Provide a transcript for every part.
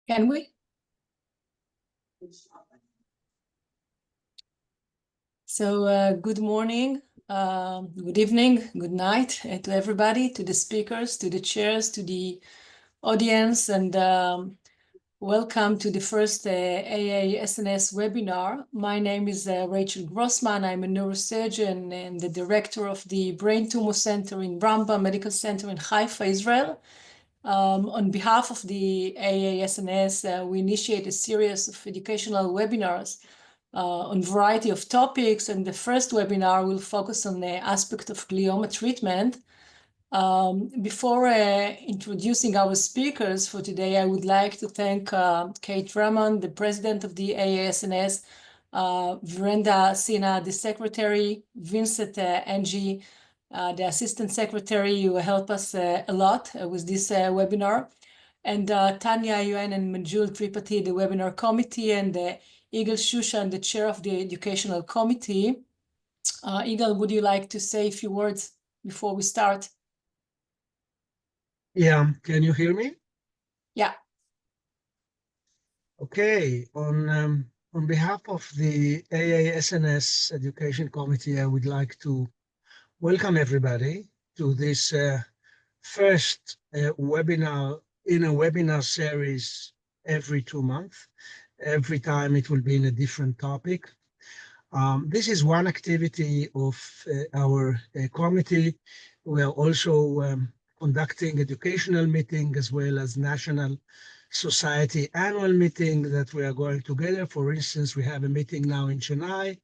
Can we? So good morning, good evening, good night to everybody, to the speakers, to the chairs, to the audience, and welcome to the first AASNS webinar. My name is Rachel Grossman. I'm a neurosurgeon and the director of the Brain Tumor Center in Rambam Medical Center in Haifa, Israel. On behalf of the AASNS, we initiate a series of educational webinars on a variety of topics, and the first webinar will focus on the aspect of glioma treatment. Before introducing our speakers for today, I would like to thank Kate Drummond, the president of the AASNS, Virendra Sinha, the secretary, Vincent Angie, the assistant secretary, who helped us a lot with this webinar, and Tanya Yuen and Manjul Tripathi, the webinar committee, and Igal Shushan, the chair of the educational committee. Igal, would you like to say a few words before we start? Yeah, can you hear me? Yeah. Okay, on behalf of the AASNS Education Committee, I would like to welcome everybody to this first webinar in a webinar series every 2 months. Every time it will be in a different topic. This is one activity of our committee. We are also conducting educational meeting as well as National Society annual meeting that we are going together. For instance, we have a meeting now in Chennai,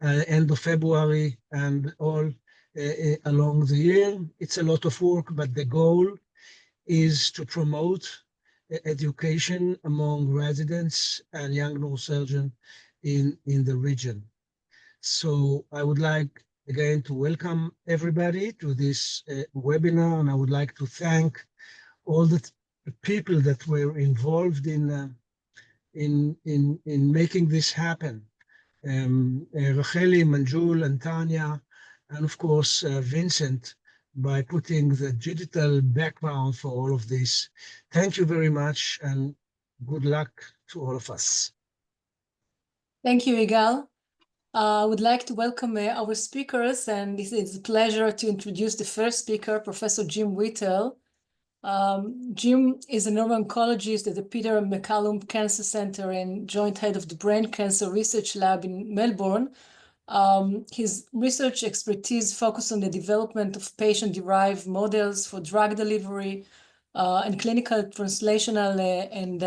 end of February, and all along the year. It's a lot of work, but the goal is to promote education among residents and young neurosurgeons in the region. So I would like again to welcome everybody to this webinar, and I would like to thank all the people that were involved in making this happen. Racheli, Manjul, and Tanya, and of course Vincent, by putting the digital background for all of this. Thank you very much, and good luck to all of us. Thank you, Igal. I would like to welcome our speakers, and it is a pleasure to introduce the first speaker, Professor Jim Whittle. Jim is a neuro-oncologist at the Peter MacCallum Cancer Center and joint head of the Brain Cancer Research Lab in Melbourne. His research expertise focuses on the development of patient-derived models for drug delivery and clinical translational and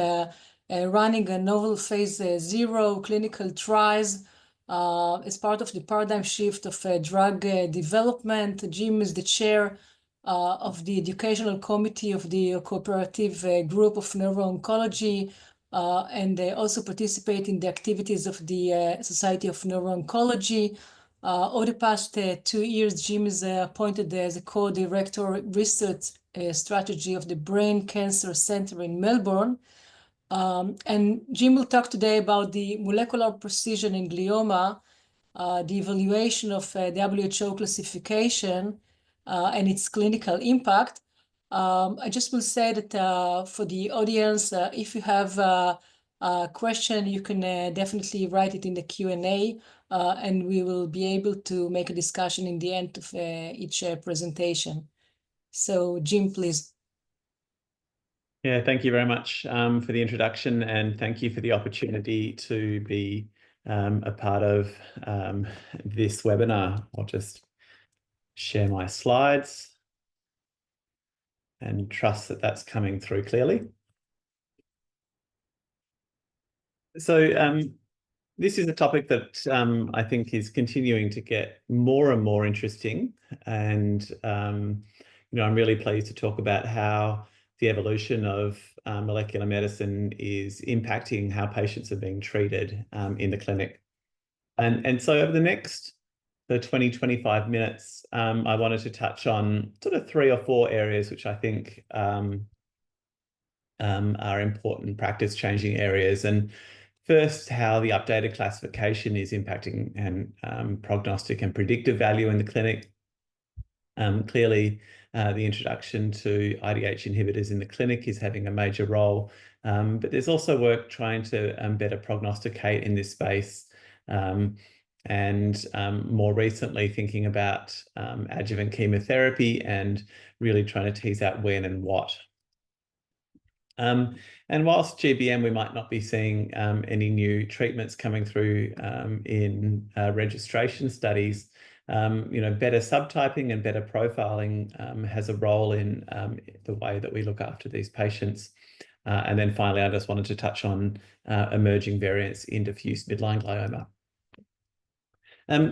running a novel phase 0 clinical trials as part of the paradigm shift of drug development. Jim is the chair of the educational committee of the cooperative group of neuro-oncology, and they also participate in the activities of the Society of Neuro-Oncology. Over the past 2 years, Jim is appointed as a co-director research strategy of the Brain Cancer Center in Melbourne. And Jim will talk today about the molecular precision in glioma, the evaluation of WHO classification, and its clinical impact. I just will say that for the audience, if you have a question, you can definitely write it in the Q&A, and we will be able to make a discussion in the end of each presentation. So Jim, please. Yeah, thank you very much for the introduction, and thank you for the opportunity to be a part of this webinar. I'll just share my slides and trust that that's coming through clearly. So this is a topic that I think is continuing to get more and more interesting, and I'm really pleased to talk about how the evolution of molecular medicine is impacting how patients are being treated in the clinic. And so over the next 20-25 minutes, I wanted to touch on sort of 3 or 4 areas which I think are important practice-changing areas. And first, how the updated classification is impacting and prognostic and predictive value in the clinic. Clearly, the introduction to IDH inhibitors in the clinic is having a major role. But there's also work trying to better prognosticate in this space. And more recently thinking about adjuvant chemotherapy and really trying to tease out when and what. And whilst GBM, we might not be seeing any new treatments coming through in registration studies, better subtyping and better profiling has a role in the way that we look after these patients. And then finally, I just wanted to touch on emerging variants in diffuse midline glioma.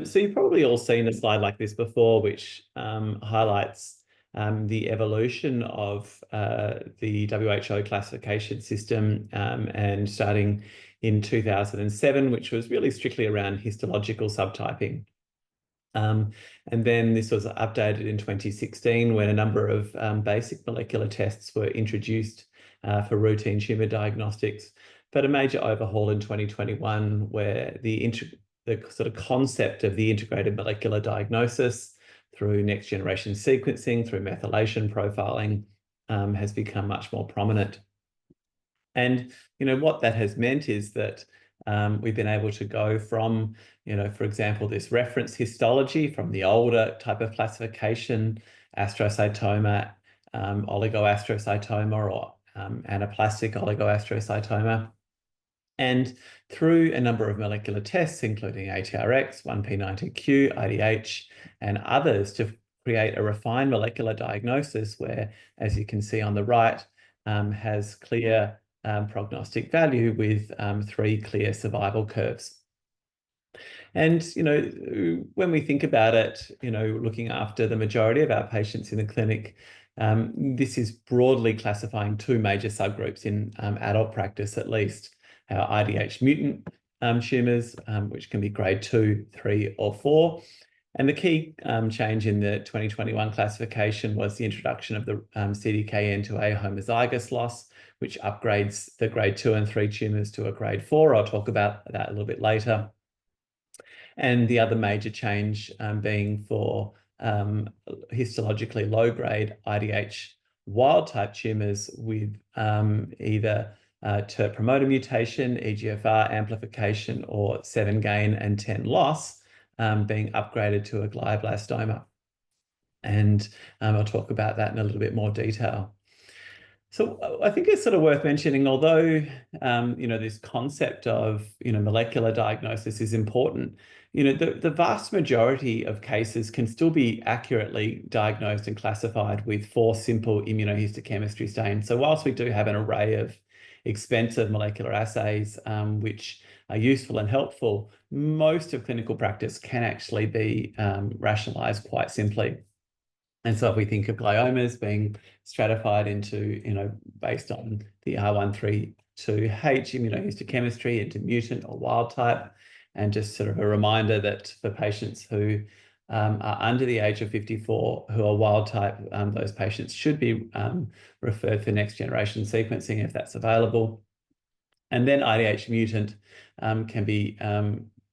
So you've probably all seen a slide like this before, which highlights the evolution of the WHO classification system and starting in 2007, which was really strictly around histological subtyping. And then this was updated in 2016 when a number of basic molecular tests were introduced for routine tumour diagnostics, but a major overhaul in 2021 where the sort of concept of the integrated molecular diagnosis through next generation sequencing, through methylation profiling, has become much more prominent. And, what that has meant is that we've been able to go from, for example, this reference histology from the older type of classification, astrocytoma, oligoastrocytoma, or anaplastic oligoastrocytoma. And through a number of molecular tests, including ATRX, 1p19q, IDH, and others, to create a refined molecular diagnosis where, as you can see on the right, has clear prognostic value with 3 clear survival curves. And, when we think about it, looking after the majority of our patients in the clinic, this is broadly classifying 2 major subgroups in adult practice, at least. Our IDH mutant tumours, which can be grade 2, 3, or 4. And the key change in the 2021 classification was the introduction of the CDKN2A homozygous loss, which upgrades the grade 2 and 3 tumours to a grade 4. I'll talk about that a little bit later. And the other major change being for histologically low-grade IDH wild-type tumours with either TERT promoter mutation, EGFR amplification, or 7 gain and 10 loss being upgraded to a glioblastoma. And I'll talk about that in a little bit more detail. So I think it's sort of worth mentioning, although, this concept of, molecular diagnosis is important, the vast majority of cases can still be accurately diagnosed and classified with 4 simple immunohistochemistry stains. So whilst we do have an array of expensive molecular assays, which are useful and helpful, most of clinical practice can actually be rationalized quite simply. And so if we think of gliomas being stratified into, based on the R132H immunohistochemistry into mutant or wild type, and just sort of a reminder that for patients who are under the age of 54 who are wild type, those patients should be referred for next generation sequencing if that's available. And then IDH mutant can be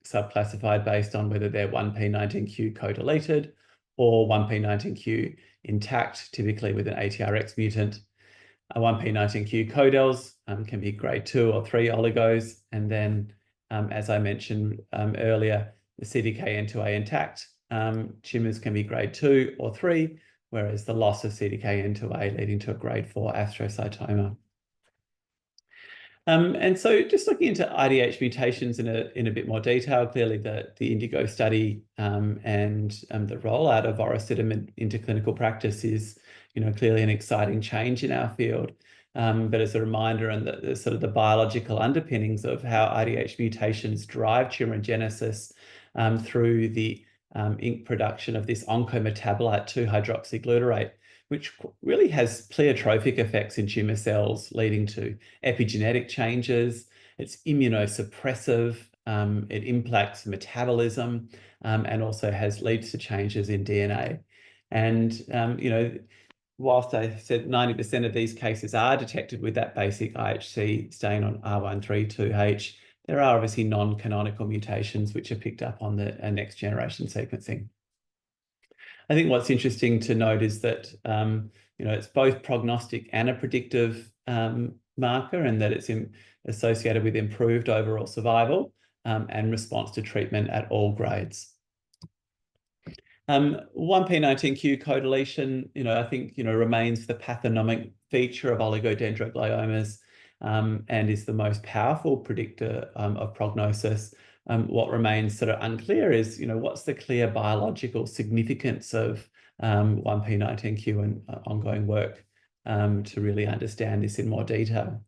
subclassified based on whether they're 1p19q co-deleted or 1p19q intact, typically with an ATRX mutant. A 1p19q codels can be grade 2 or 3 oligos. And then, as I mentioned earlier, the CDKN2A intact tumours can be grade 2 or 3, whereas the loss of CDKN2A leading to a grade 4 astrocytoma. And so just looking into IDH mutations in a bit more detail, clearly the Indigo study and the rollout of vorasidenib into clinical practice is, clearly an exciting change in our field. But as a reminder, and the sort of the biological underpinnings of how IDH mutations drive tumorigenesis through the production of this oncometabolite 2-hydroxyglutarate, which really has pleiotropic effects in tumour cells, leading to epigenetic changes. It's immunosuppressive, it impacts metabolism, and also leads to changes in DNA. And, whilst I said 90% of these cases are detected with that basic IHC stain on R132H, there are obviously non-canonical mutations which are picked up on the next generation sequencing. I think what's interesting to note is that it's both prognostic and a predictive marker, and that it's associated with improved overall survival and response to treatment at all grades. 1p19q co-deletion, I think, remains the pathonomic feature of oligodendrogliomas and is the most powerful predictor of prognosis. What remains sort of unclear is, what's the clear biological significance of 1p19q and ongoing work to really understand this in more detail.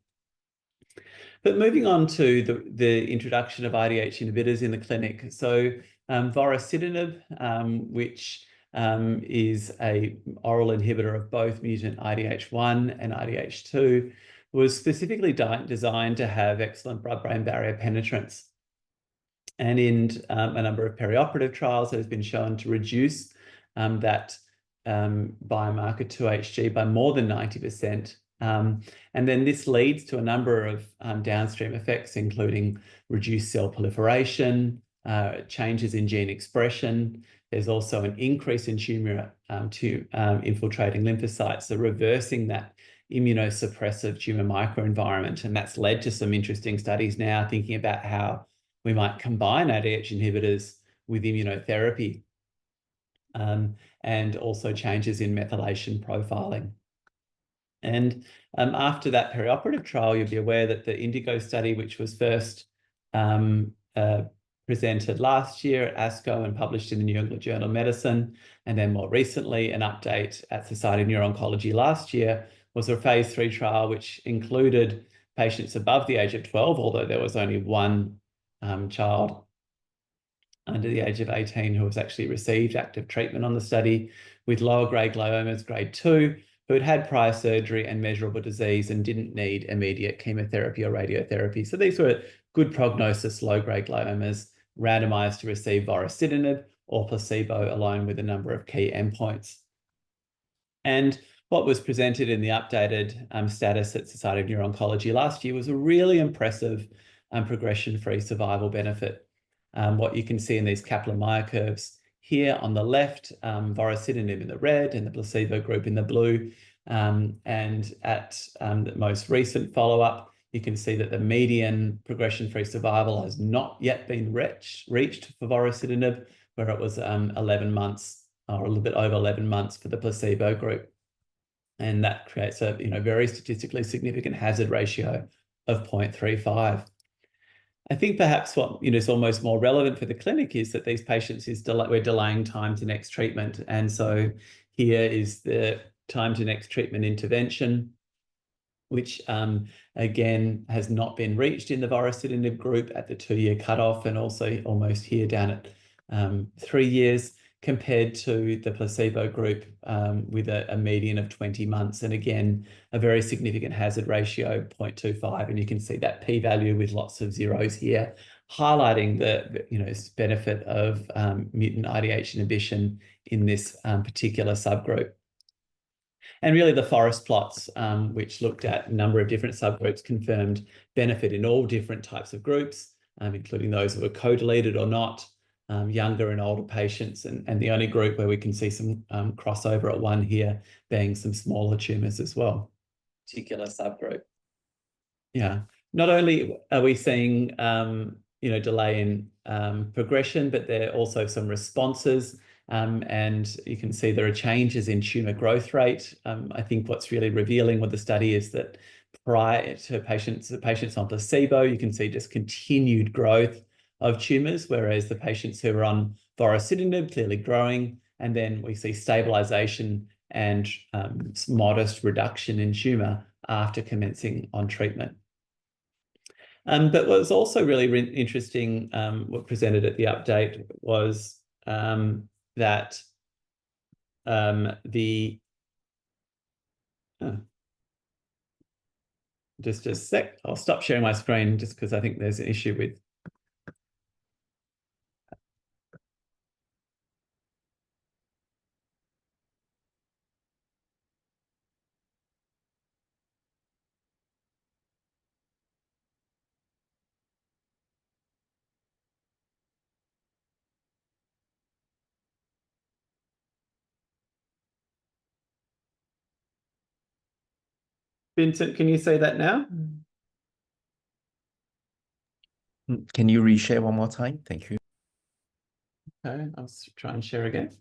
But moving on to the introduction of IDH inhibitors in the clinic. So vorasidenib, which is an oral inhibitor of both mutant IDH1 and IDH2, was specifically designed to have excellent blood-brain barrier penetrance. And in a number of perioperative trials, it has been shown to reduce that biomarker 2Hg by more than 90%. And then this leads to a number of downstream effects, including reduced cell proliferation, changes in gene expression. There's also an increase in tumor infiltrating lymphocytes, so reversing that immunosuppressive tumor microenvironment. And that's led to some interesting studies now thinking about how we might combine ADH inhibitors with immunotherapy, and also changes in methylation profiling. And after that perioperative trial, you'll be aware that the Indigo study, which was first presented last year at ASCO and published in the New England Journal of Medicine, and then more recently an update at Society of Neuro-Oncology last year, was a phase 3 trial which included patients above the age of 12, although there was only one child under the age of 18 who has actually received active treatment on the study, with lower grade gliomas, grade 2, who had had prior surgery and measurable disease and didn't need immediate chemotherapy or radiotherapy. So these were good prognosis, low-grade gliomas, randomized to receive vorasidenib or placebo, along with a number of key endpoints. And what was presented in the updated status at Society of Neuro-Oncology last year was a really impressive progression-free survival benefit. What you can see in these Kaplan-Meier curves here on the left, vorasidenib in the red and the placebo group in the blue. And at the most recent follow-up, you can see that the median progression-free survival has not yet been reached for vorasidenib, where it was 11 months or a little bit over 11 months for the placebo group. And that creates a very statistically significant hazard ratio of 0.35. I think perhaps what is almost more relevant for the clinic is that these patients we're delaying time to next treatment. And so here is the time to next treatment intervention, which again has not been reached in the vorasidenib group at the 2-year cutoff, and also almost here down at 3 years, compared to the placebo group with a median of 20 months. And again, a very significant hazard ratio, 0.25. And you can see that p-value with lots of zeros here, highlighting the benefit of mutant IDH inhibition in this particular subgroup. And really the forest plots, which looked at a number of different subgroups, confirmed benefit in all different types of groups, including those who were co-deleted or not, younger and older patients, and the only group where we can see some crossover at 1 here being some smaller tumours as well, particular subgroup. Yeah, not only are we seeing delay in progression, but there are also some responses, and you can see there are changes in tumour growth rate. I think what's really revealing with the study is that prior to patients on placebo, you can see just continued growth of tumours, whereas the patients who are on vorasidenib clearly growing, and then we see stabilisation and modest reduction in tumour after commencing on treatment. But what was also really interesting, what presented at the update was that just a sec, I'll stop sharing my screen just because I think there's an issue with Vincent, can you say that now? Can you reshare one more time? Thank you. Okay, I'll try and share again.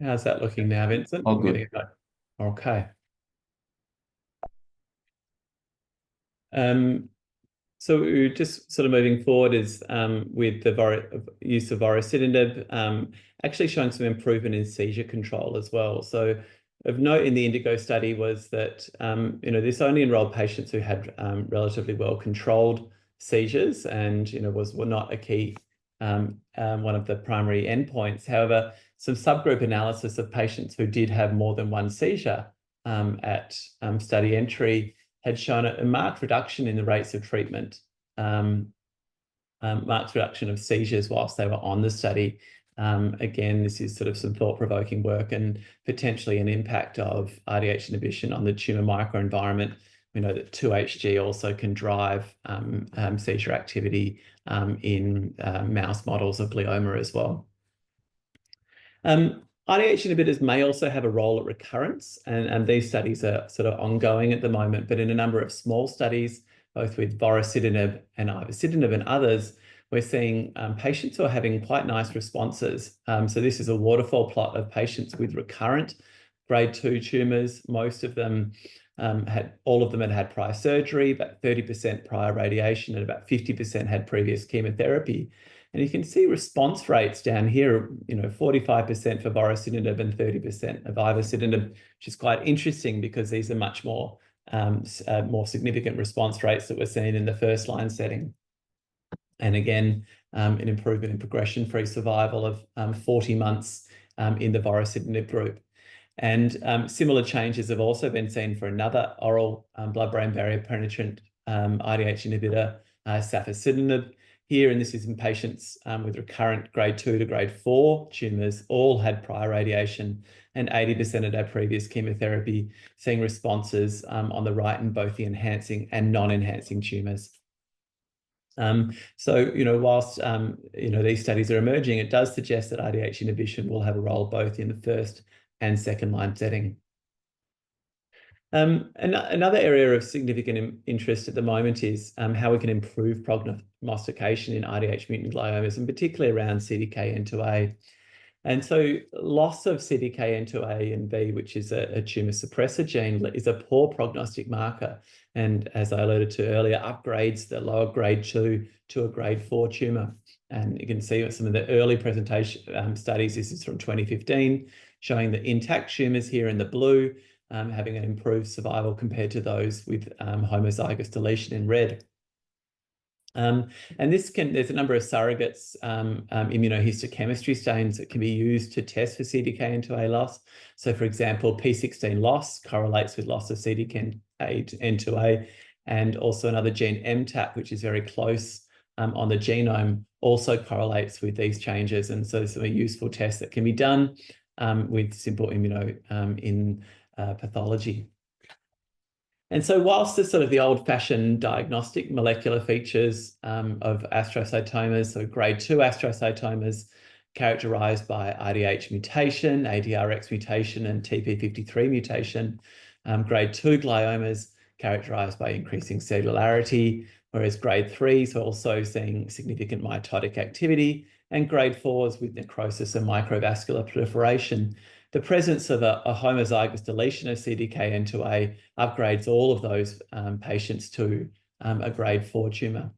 How's that looking now, Vincent? All good. Okay. So we're just sort of moving forward is with the use of vorasidenib, actually showing some improvement in seizure control as well. So of note in the Indigo study was that this only enrolled patients who had relatively well controlled seizures, and were not a key one of the primary endpoints. However, some subgroup analysis of patients who did have more than one seizure at study entry had shown a marked reduction in the rates of treatment, marked reduction of seizures whilst they were on the study. Again, this is sort of some thought-provoking work and potentially an impact of RDH inhibition on the tumour microenvironment. We know that 2-HG also can drive seizure activity in mouse models of glioma as well. RDH inhibitors may also have a role at recurrence, and these studies are sort of ongoing at the moment, but in a number of small studies, both with vorasidenib and ivosidenib and others, we're seeing patients who are having quite nice responses. So this is a waterfall plot of patients with recurrent grade 2 tumours. Most of them all of them had prior surgery, about 30% prior radiation, and about 50% had previous chemotherapy. And you can see response rates down here, 45% for vorasidenib and 30% of ivosidenib, which is quite interesting because these are much more significant response rates that we're seeing in the first line setting. And again, an improvement in progression-free survival of 40 months in the vorasidenib group. And similar changes have also been seen for another oral blood-brain barrier penetrant IDH inhibitor, safusidenib. Here, and this is in patients with recurrent grade 2 to grade 4 tumours, all had prior radiation, and 80% had had previous chemotherapy, seeing responses on the right in both the enhancing and non-enhancing tumours. So, whilst, these studies are emerging, it does suggest that RDH inhibition will have a role both in the first and second line setting. Another area of significant interest at the moment is how we can improve prognostication in RDH mutant gliomas, and particularly around CDKN2A. And so loss of CDKN2A and B, which is a tumour suppressor gene, is a poor prognostic marker. And as I alluded to earlier, upgrades the lower grade 2 to a grade 4 tumour. And you can see some of the early presentation studies. This is from 2015, showing the intact tumours here in the blue, having an improved survival compared to those with homozygous deletion in red. And there's a number of surrogates, immunohistochemistry stains that can be used to test for CDKN2A loss. So, for example, P16 loss correlates with loss of CDKN2A, and also another gene, MTAP, which is very close on the genome, also correlates with these changes. And so some useful tests that can be done with simple pathology. And so whilst the sort of the old-fashioned diagnostic molecular features of astrocytomas, so grade 2 astrocytomas characterized by RDH mutation, ADRX mutation, and TP53 mutation, grade 2 gliomas characterized by increasing cellularity, whereas grade 3s are also seeing significant mitotic activity, and grade 4s with necrosis and microvascular proliferation. The presence of a homozygous deletion of CDKN2A upgrades all of those patients to a grade 4 tumour.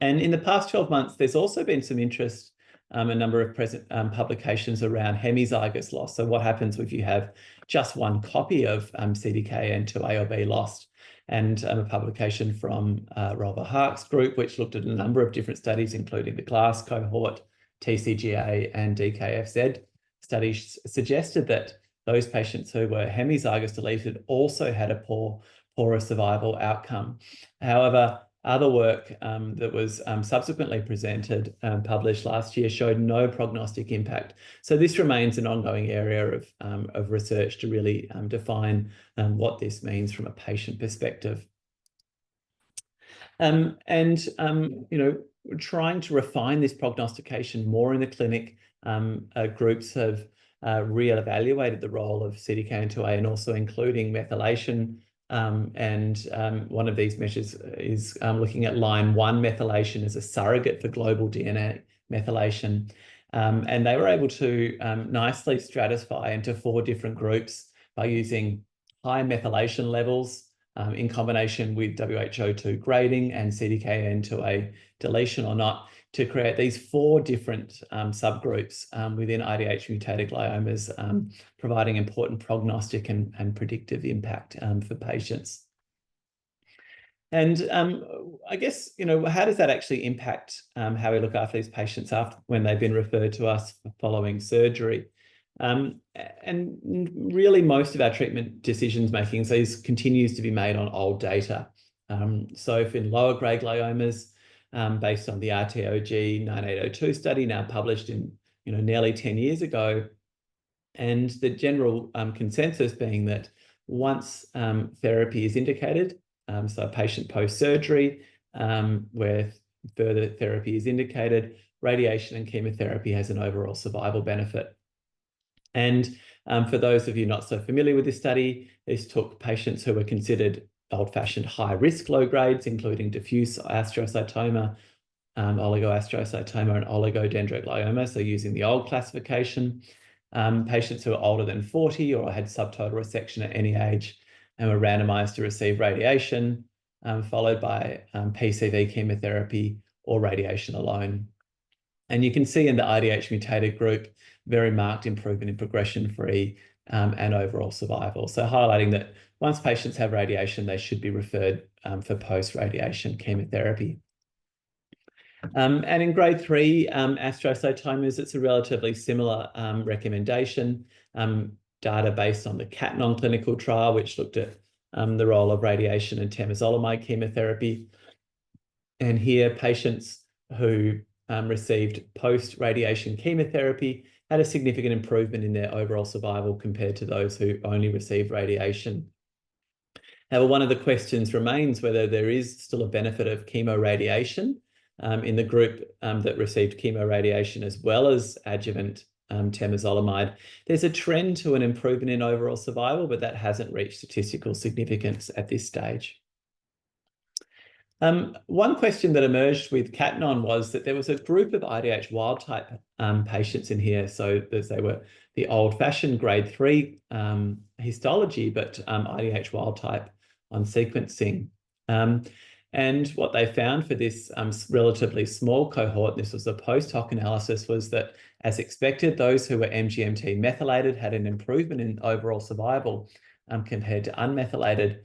And in the past 12 months, there's also been some interest, a number of publications around hemizygous loss. So what happens if you have just one copy of CDKN2A or B lost? And a publication from Rolver Hark's group, which looked at a number of different studies, including the GLASS cohort, TCGA, and DKFZ. Studies suggested that those patients who were hemizygous deleted also had a poorer survival outcome. However, other work that was subsequently presented, published last year, showed no prognostic impact. So this remains an ongoing area of research to really define what this means from a patient perspective. trying to refine this prognostication more in the clinic, groups have re-evaluated the role of CDKN2A and also including methylation. One of these measures is looking at line 1 methylation as a surrogate for global DNA methylation. And they were able to nicely stratify into 4 different groups by using high methylation levels in combination with WHO2 grading and CDKN2A deletion or not, to create these 4 different subgroups within IDH mutated gliomas, providing important prognostic and predictive impact for patients. And I guess, how does that actually impact how we look after these patients when they've been referred to us following surgery? And really most of our treatment decisions making continues to be made on old data. So if in lower grade gliomas, based on the RTOG 9802 study, now published in nearly 10 years ago, and the general consensus being that once therapy is indicated, so a patient post-surgery where further therapy is indicated, radiation and chemotherapy has an overall survival benefit. And for those of you not so familiar with this study, this took patients who were considered old-fashioned high-risk low grades, including diffuse astrocytoma, oligoastrocytoma, and oligodendroglioma, so using the old classification. Patients who are older than 40 or had subtotal resection at any age and were randomized to receive radiation, followed by PCV chemotherapy or radiation alone. And you can see in the IDH mutated group, very marked improvement in progression-free and overall survival. So highlighting that once patients have radiation, they should be referred for post-radiation chemotherapy. And in grade 3 astrocytomas, it's a relatively similar recommendation. Data based on the CATNON clinical trial, which looked at the role of radiation and temozolomide chemotherapy. And here, patients who received post-radiation chemotherapy had a significant improvement in their overall survival compared to those who only received radiation. However, one of the questions remains whether there is still a benefit of chemoradiation in the group that received chemoradiation as well as adjuvant temozolomide. There's a trend to an improvement in overall survival, but that hasn't reached statistical significance at this stage. One question that emerged with CATNON was that there was a group of IDH wild-type patients in here. So they were the old-fashioned grade 3 histology, but IDH wild-type on sequencing. And what they found for this relatively small cohort, this was a post-hoc analysis, was that, as expected, those who were MGMT methylated had an improvement in overall survival compared to unmethylated.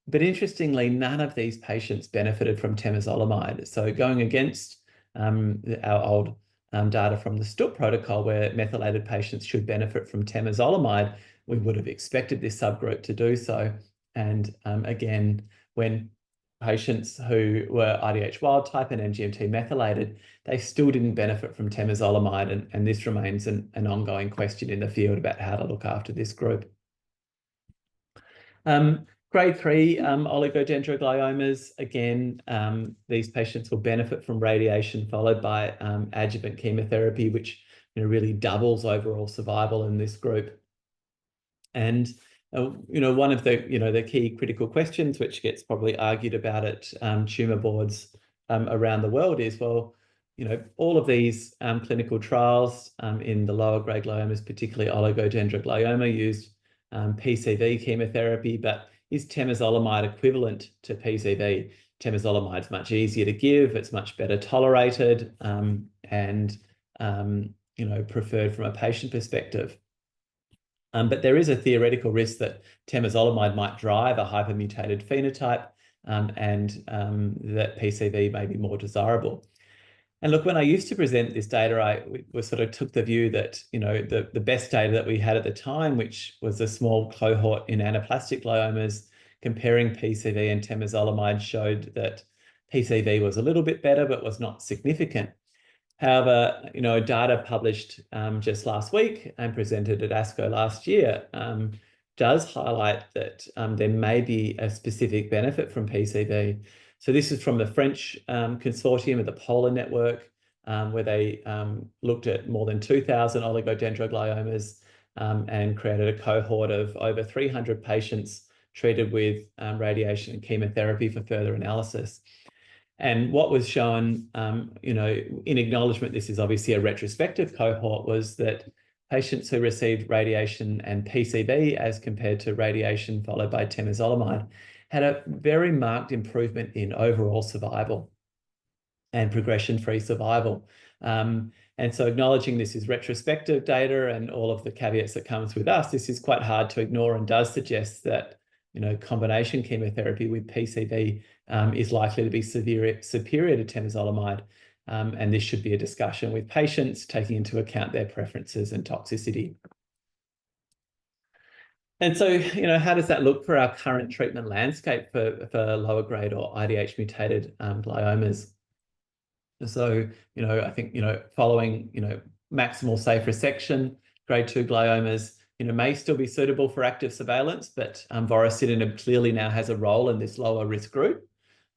But interestingly, none of these patients benefited from temozolomide. So going against our old data from the STUP protocol, where methylated patients should benefit from temozolomide, we would have expected this subgroup to do so. And again, when patients who were IDH wild type and MGMT methylated, they still didn't benefit from temozolomide. And this remains an ongoing question in the field about how to look after this group. Grade 3 oligodendrogliomas, again, these patients will benefit from radiation followed by adjuvant chemotherapy, which really doubles overall survival in this group. And one of the key critical questions, which gets probably argued about at tumour boards around the world, is, well, all of these clinical trials in the lower grade gliomas, particularly oligodendroglioma, used PCV chemotherapy, but is temozolomide equivalent to PCV? Temozolomide is much easier to give, it's much better tolerated, and preferred from a patient perspective. But there is a theoretical risk that temozolomide might drive a hypermutated phenotype, and that PCV may be more desirable. And look, when I used to present this data, we sort of took the view that, the best data that we had at the time, which was a small cohort in anaplastic gliomas, comparing PCV and temozolomide, showed that PCV was a little bit better, but was not significant. However, data published just last week and presented at ASCO last year does highlight that there may be a specific benefit from PCV. So this is from the French consortium of the Polar Network, where they looked at more than 2,000 oligodendrogliomas and created a cohort of over 300 patients treated with radiation and chemotherapy for further analysis. And what was shown, in acknowledgement, this is obviously a retrospective cohort, was that patients who received radiation and PCV as compared to radiation followed by temozolomide had a very marked improvement in overall survival and progression-free survival. And so acknowledging this is retrospective data and all of the caveats that comes with us, this is quite hard to ignore and does suggest that, combination chemotherapy with PCV is likely to be superior to temozolomide. And this should be a discussion with patients, taking into account their preferences and toxicity. And so, how does that look for our current treatment landscape for lower grade or IDH mutated gliomas? So, I think, following, maximal safe resection, grade 2 gliomas, may still be suitable for active surveillance, but vorasidenib clearly now has a role in this lower risk group.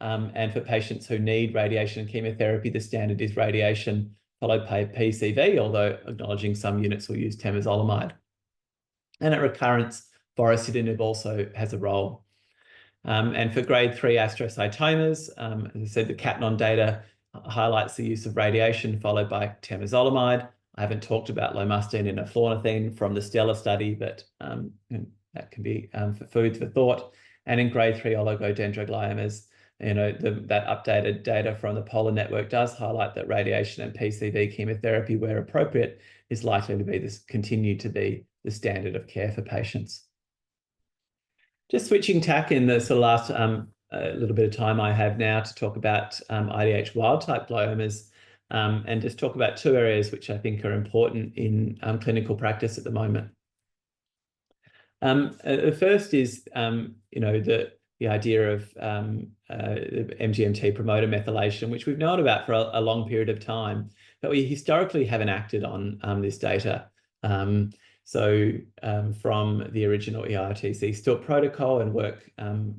And for patients who need radiation and chemotherapy, the standard is radiation followed by PCV, although acknowledging some units will use temozolomide. And at recurrence, vorasidenib also has a role. And for grade 3 astrocytomas, as I said, the Catnon data highlights the use of radiation followed by temozolomide. I haven't talked about lomustine and eflornithine from the STELLAR study, but that can be for food for thought. And in grade 3 oligodendrogliomas, that updated data from the Polar Network does highlight that radiation and PCV chemotherapy, where appropriate, is likely to continue to be the standard of care for patients. Just switching tack in the sort of last little bit of time I have now to talk about IDH wild-type gliomas, and just talk about two areas which I think are important in clinical practice at the moment. The first is, the idea of MGMT promoter methylation, which we've known about for a long period of time, but we historically haven't acted on this data. So from the original EIRTC STILT protocol and work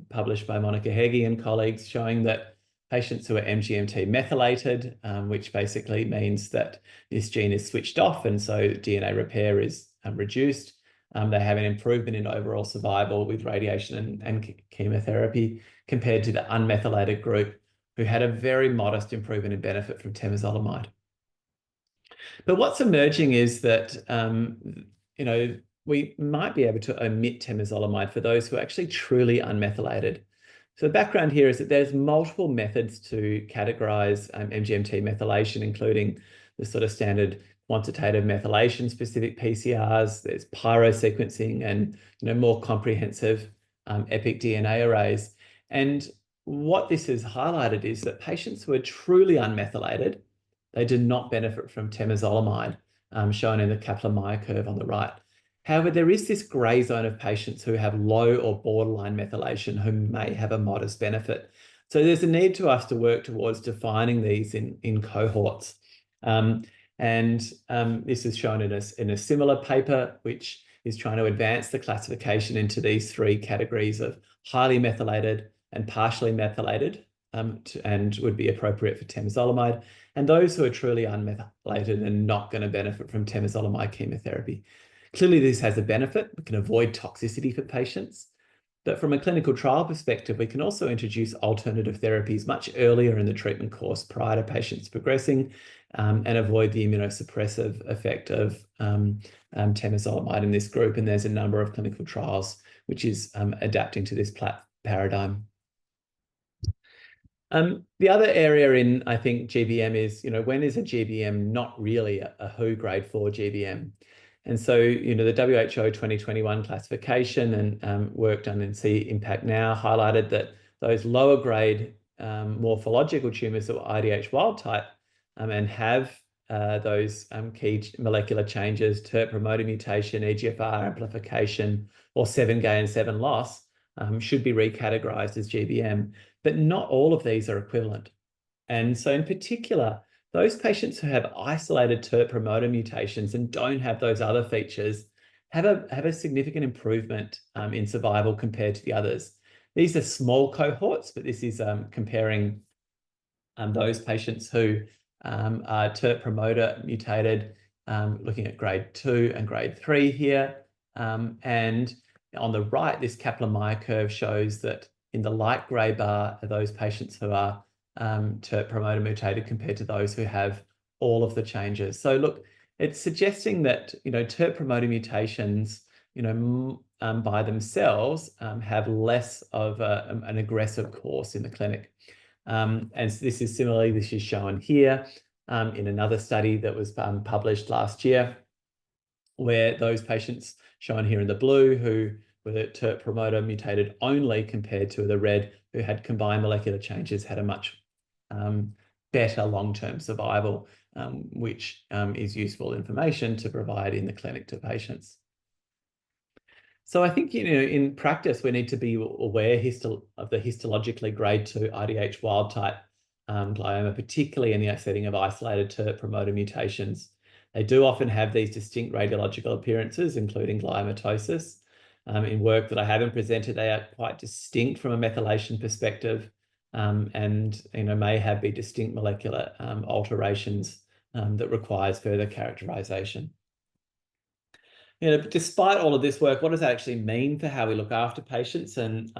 published by Monica Heggie and colleagues, showing that patients who are MGMT methylated, which basically means that this gene is switched off and so DNA repair is reduced, they have an improvement in overall survival with radiation and chemotherapy compared to the unmethylated group, who had a very modest improvement in benefit from temozolomide. But what's emerging is that we might be able to omit temozolomide for those who are actually truly unmethylated. So the background here is that there's multiple methods to categorize MGMT methylation, including the sort of standard quantitative methylation specific PCRs, there's pyrosequencing and more comprehensive epic DNA arrays. And what this has highlighted is that patients who are truly unmethylated, they do not benefit from temozolomide, shown in the Kaplan-Meier curve on the right. However, there is this grey zone of patients who have low or borderline methylation who may have a modest benefit. So there's a need to us to work towards defining these in cohorts. This is shown in a similar paper, which is trying to advance the classification into these three categories of highly methylated and partially methylated, and would be appropriate for temozolomide, and those who are truly unmethylated and not going to benefit from temozolomide chemotherapy. Clearly, this has a benefit. We can avoid toxicity for patients. But from a clinical trial perspective, we can also introduce alternative therapies much earlier in the treatment course prior to patients progressing, and avoid the immunosuppressive effect of temozolomide in this group. And there's a number of clinical trials which is adapting to this paradigm. The other area in, I think, GBM is, when is a GBM not really a WHO grade 4 GBM? And so, the WHO 2021 classification and work done in See Impact Now highlighted that those lower grade morphological tumours that are IDH wild type and have those key molecular changes, TERT promoter mutation, EGFR amplification, or 7 gain, 7 loss, should be recategorized as GBM. But not all of these are equivalent. And so in particular, those patients who have isolated TERT promoter mutations and don't have those other features have a significant improvement in survival compared to the others. These are small cohorts, but this is comparing those patients who are TERT promoter mutated, looking at grade 2 and grade 3 here. And on the right, this Kaplan-Meier curve shows that in the light grey bar are those patients who are TERT promoter mutated compared to those who have all of the changes. So look, it's suggesting that, TERT promoter mutations, by themselves have less of an aggressive course in the clinic. And this is shown here in another study that was published last year, where those patients shown here in the blue who were the TERT promoter mutated only compared to the red who had combined molecular changes had a much better long-term survival, which is useful information to provide in the clinic to patients. So I think, in practice, we need to be aware of the histologically grade 2 IDH wild type glioma, particularly in the setting of isolated TERT promoter mutations. They do often have these distinct radiological appearances, including gliomatosis. In work that I haven't presented, they are quite distinct from a methylation perspective, and may be distinct molecular alterations that requires further characterization. Despite all of this work, what does that actually mean for how we look after patients? And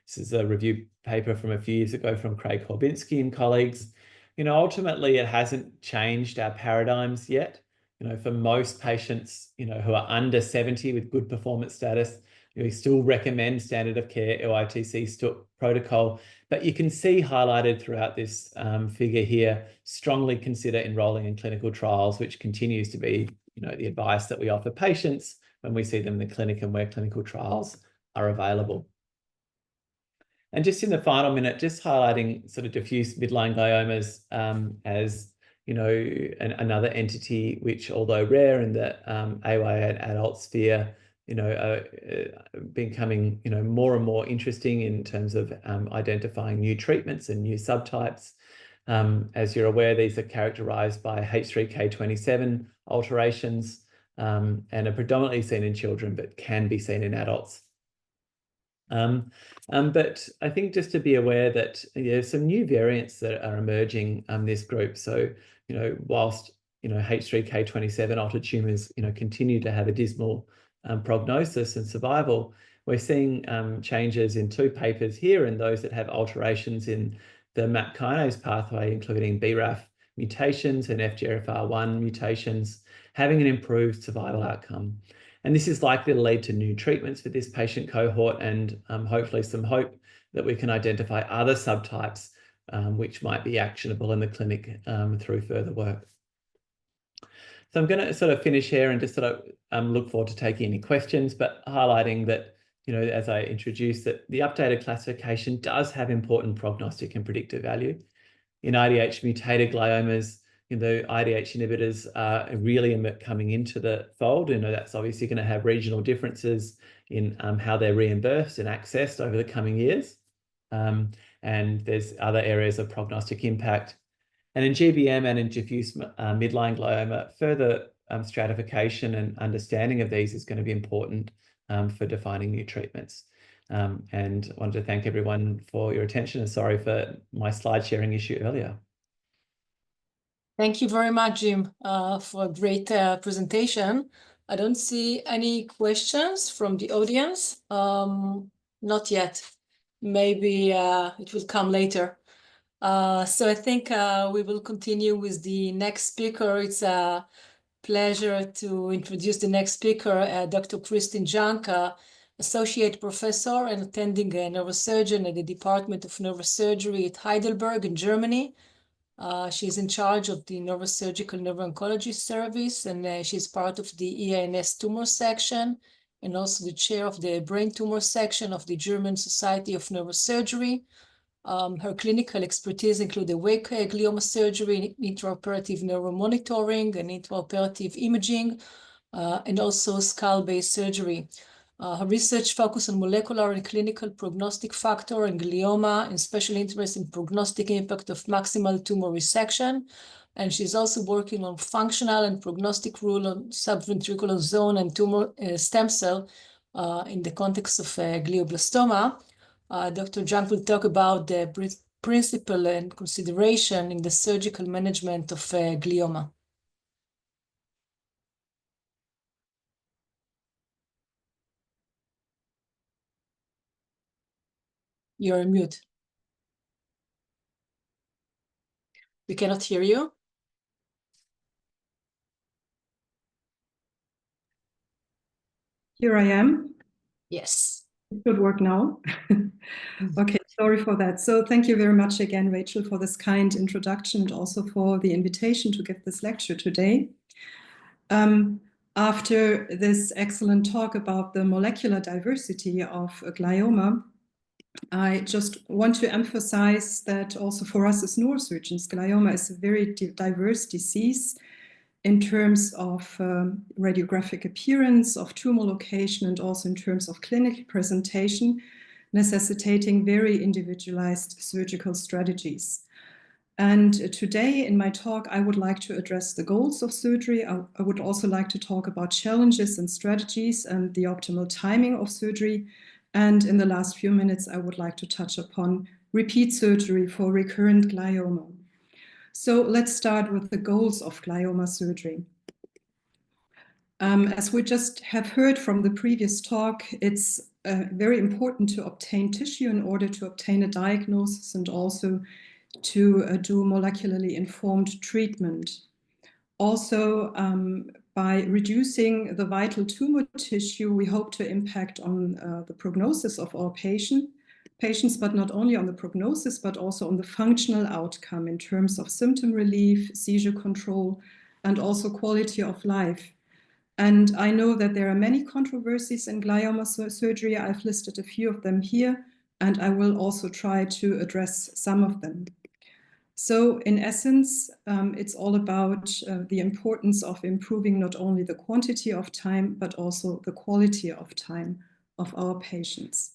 this is a review paper from a few years ago from Craig Korbinski and colleagues. Ultimately, it hasn't changed our paradigms yet. For most patients, who are under 70 with good performance status, we still recommend standard of care OITC protocol. But you can see highlighted throughout this figure here, strongly consider enrolling in clinical trials, which continues to be the advice that we offer patients when we see them in the clinic and where clinical trials are available. And just in the final minute, just highlighting sort of diffuse midline gliomas as another entity which, although rare in the AY and adult sphere, are becoming more and more interesting in terms of identifying new treatments and new subtypes. As you're aware, these are characterized by H3K27 alterations and are predominantly seen in children, but can be seen in adults. But I think just to be aware that there's some new variants that are emerging in this group. So, whilst, H3K27 altered tumours, continue to have a dismal prognosis and survival, we're seeing changes in 2 papers here, and those that have alterations in the MAP kinase pathway, including BRAF mutations and FGFR1 mutations, having an improved survival outcome. And this is likely to lead to new treatments for this patient cohort and hopefully some hope that we can identify other subtypes which might be actionable in the clinic through further work. So I'm going to sort of finish here and just sort of look forward to taking any questions, but highlighting that, as I introduced, that the updated classification does have important prognostic and predictive value. In IDH mutated gliomas, the IDH inhibitors are really coming into the fold. That's obviously going to have regional differences in how they're reimbursed and accessed over the coming years. And there's other areas of prognostic impact. And in GBM and in diffuse midline glioma, further stratification and understanding of these is going to be important for defining new treatments. And I wanted to thank everyone for your attention, and sorry for my slide sharing issue earlier. Thank you very much, Jim, for a great presentation. I don't see any questions from the audience. Not yet. Maybe it will come later. So I think we will continue with the next speaker. It's a pleasure to introduce the next speaker, Dr. Kristin Janka, Associate Professor and attending neurosurgeon at the Department of Neurosurgery at Heidelberg in Germany. She's in charge of the Neurosurgical Neuro-Oncology Service, and she's part of the AASNS Tumor Section, and also the chair of the Brain Tumor Section of the German Society of Neurosurgery. Her clinical expertise include awake glioma surgery, intraoperative neuromonitoring, and intraoperative imaging, and also skull-based surgery. Her research focuses on molecular and clinical prognostic factor and glioma, and special interest in prognostic impact of maximal tumor resection. And she's also working on functional and prognostic rule on subventricular zone and tumor stem cell in the context of glioblastoma. Dr. Zhang will talk about the principle and consideration in the surgical management of glioma. You're on mute. We cannot hear you. Here I am. Yes. It should work now. Okay, sorry for that. So thank you very much again, Rachel, for this kind introduction and also for the invitation to give this lecture today. After this excellent talk about the molecular diversity of glioma, I just want to emphasize that also for us as neurosurgeons, glioma is a very diverse disease in terms of radiographic appearance, of tumor location, and also in terms of clinical presentation, necessitating very individualized surgical strategies. And today in my talk, I would like to address the goals of surgery. I would also like to talk about challenges and strategies and the optimal timing of surgery. And in the last few minutes, I would like to touch upon repeat surgery for recurrent glioma. So let's start with the goals of glioma surgery. As we just have heard from the previous talk, it's very important to obtain tissue in order to obtain a diagnosis and also to do molecularly informed treatment. Also, by reducing the vital tumor tissue, we hope to impact on the prognosis of our patients, but not only on the prognosis, but also on the functional outcome in terms of symptom relief, seizure control, and also quality of life. And I know that there are many controversies in glioma surgery. I've listed a few of them here, and I will also try to address some of them. So in essence, it's all about the importance of improving not only the quantity of time, but also the quality of time of our patients.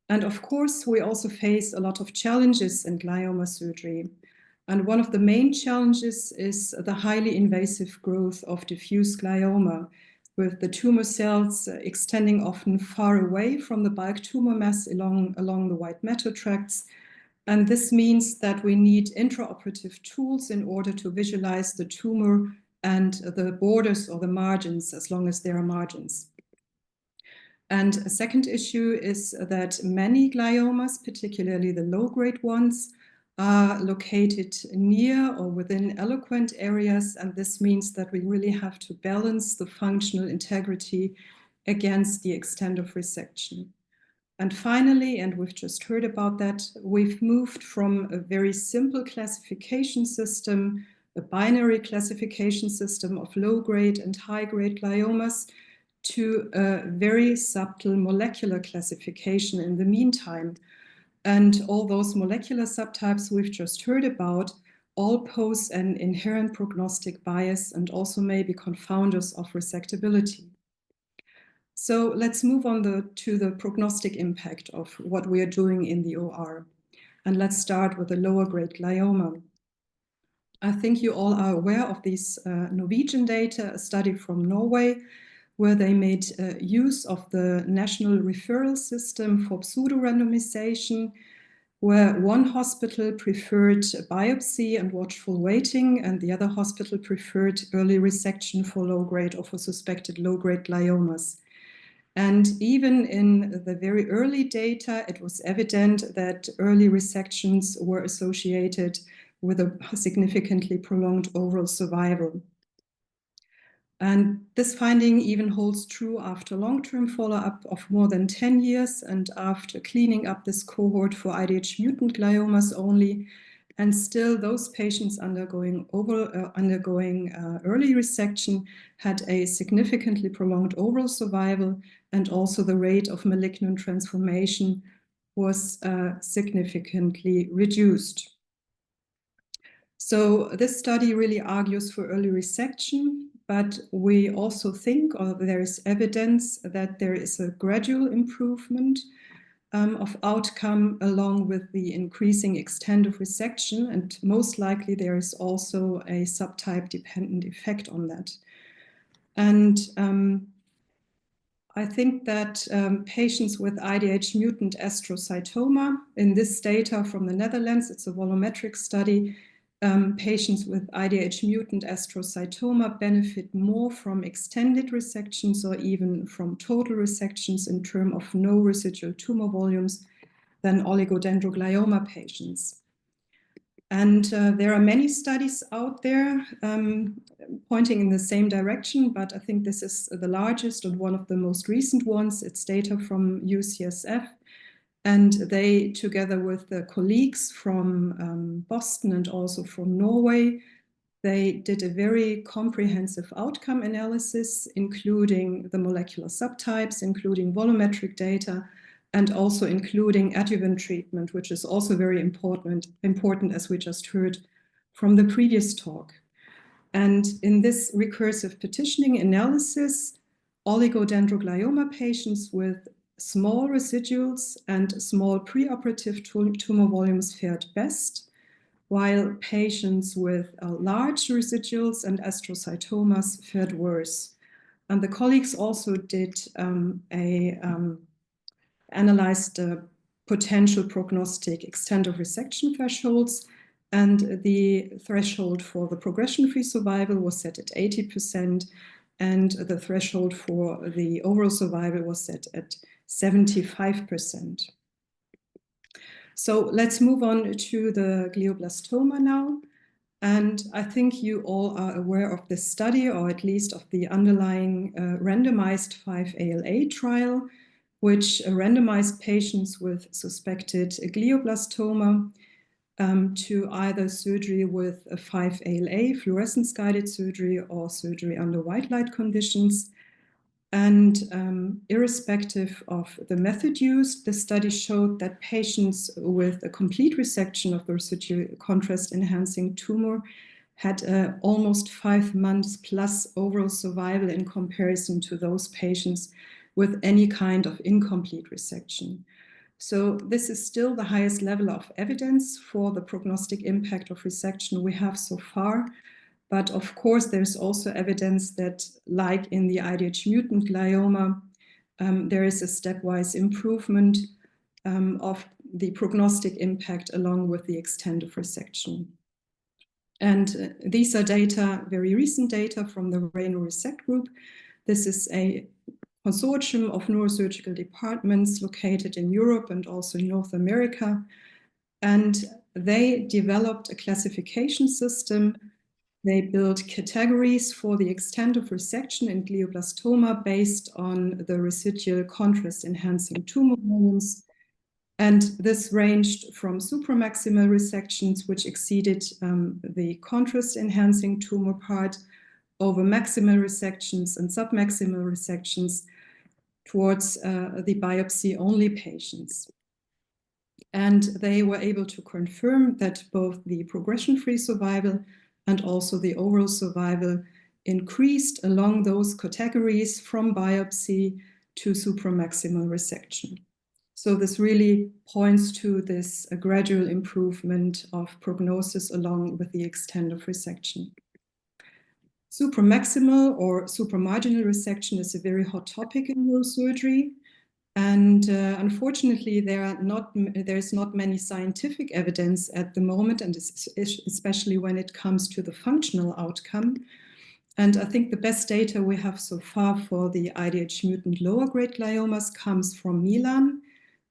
And of course, we also face a lot of challenges in glioma surgery. And one of the main challenges is the highly invasive growth of diffuse glioma, with the tumor cells extending often far away from the bulk tumor mass along the white matter tracts. And this means that we need intraoperative tools in order to visualize the tumor and the borders or the margins, as long as there are margins. And a second issue is that many gliomas, particularly the low-grade ones, are located near or within eloquent areas, and this means that we really have to balance the functional integrity against the extent of resection. And finally, and we've just heard about that, we've moved from a very simple classification system, a binary classification system of low-grade and high-grade gliomas, to a very subtle molecular classification in the meantime. And all those molecular subtypes we've just heard about all pose an inherent prognostic bias and also may be confounders of resectability. So let's move on to the prognostic impact of what we are doing in the OR. And let's start with the lower grade glioma. I think you all are aware of these Norwegian data, a study from Norway, where they made use of the national referral system for pseudo-randomization, where one hospital preferred biopsy and watchful waiting, and the other hospital preferred early resection for low-grade or for suspected low-grade gliomas. And even in the very early data, it was evident that early resections were associated with a significantly prolonged overall survival. And this finding even holds true after long-term follow-up of more than 10 years and after cleaning up this cohort for IDH mutant gliomas only. And still those patients undergoing early resection had a significantly prolonged overall survival, and also the rate of malignant transformation was significantly reduced. So this study really argues for early resection, but we also think, or there is evidence that there is a gradual improvement of outcome along with the increasing extent of resection, and most likely there is also a subtype dependent effect on that. And I think that patients with IDH mutant astrocytoma, in this data from the Netherlands, it's a volumetric study, patients with IDH mutant astrocytoma benefit more from extended resections or even from total resections in terms of no residual tumor volumes than oligodendroglioma patients. And there are many studies out there pointing in the same direction, but I think this is the largest and one of the most recent ones. It's data from UCSF, and they, together with the colleagues from Boston and also from Norway, they did a very comprehensive outcome analysis, including the molecular subtypes, including volumetric data, and also including adjuvant treatment, which is also very important as we just heard from the previous talk. And in this recursive petitioning analysis, oligodendroglioma patients with small residuals and small preoperative tumor volumes fared best, while patients with large residuals and astrocytomas fared worse. And the colleagues also did analyzed the potential prognostic extent of resection thresholds, and the threshold for the progression-free survival was set at 80%, and the threshold for the overall survival was set at 75%. So let's move on to the glioblastoma now. And I think you all are aware of this study, or at least of the underlying randomized 5-ALA trial, which randomized patients with suspected glioblastoma to either surgery with a 5-ALA, fluorescence-guided surgery, or surgery under white light conditions. And irrespective of the method used, the study showed that patients with a complete resection of the residual contrast-enhancing tumor had almost 5 months plus overall survival in comparison to those patients with any kind of incomplete resection. So this is still the highest level of evidence for the prognostic impact of resection we have so far. But of course, there's also evidence that, like in the IDH mutant glioma, there is a stepwise improvement of the prognostic impact along with the extent of resection. And these are data, very recent data from the RANO Resect group. This is a consortium of neurosurgical departments located in Europe and also in North America. And they developed a classification system. They built categories for the extent of resection in glioblastoma based on the residual contrast-enhancing tumor volumes. And this ranged from supramaximal resections, which exceeded the contrast-enhancing tumor part, over maximal resections and submaximal resections towards the biopsy-only patients. And they were able to confirm that both the progression-free survival and also the overall survival increased along those categories from biopsy to supramaximal resection. So this really points to this gradual improvement of prognosis along with the extent of resection. Supramaximal or supramarginal resection is a very hot topic in neurosurgery. And unfortunately, there's not many scientific evidence at the moment, and especially when it comes to the functional outcome. And I think the best data we have so far for the IDH mutant lower grade gliomas comes from Milan.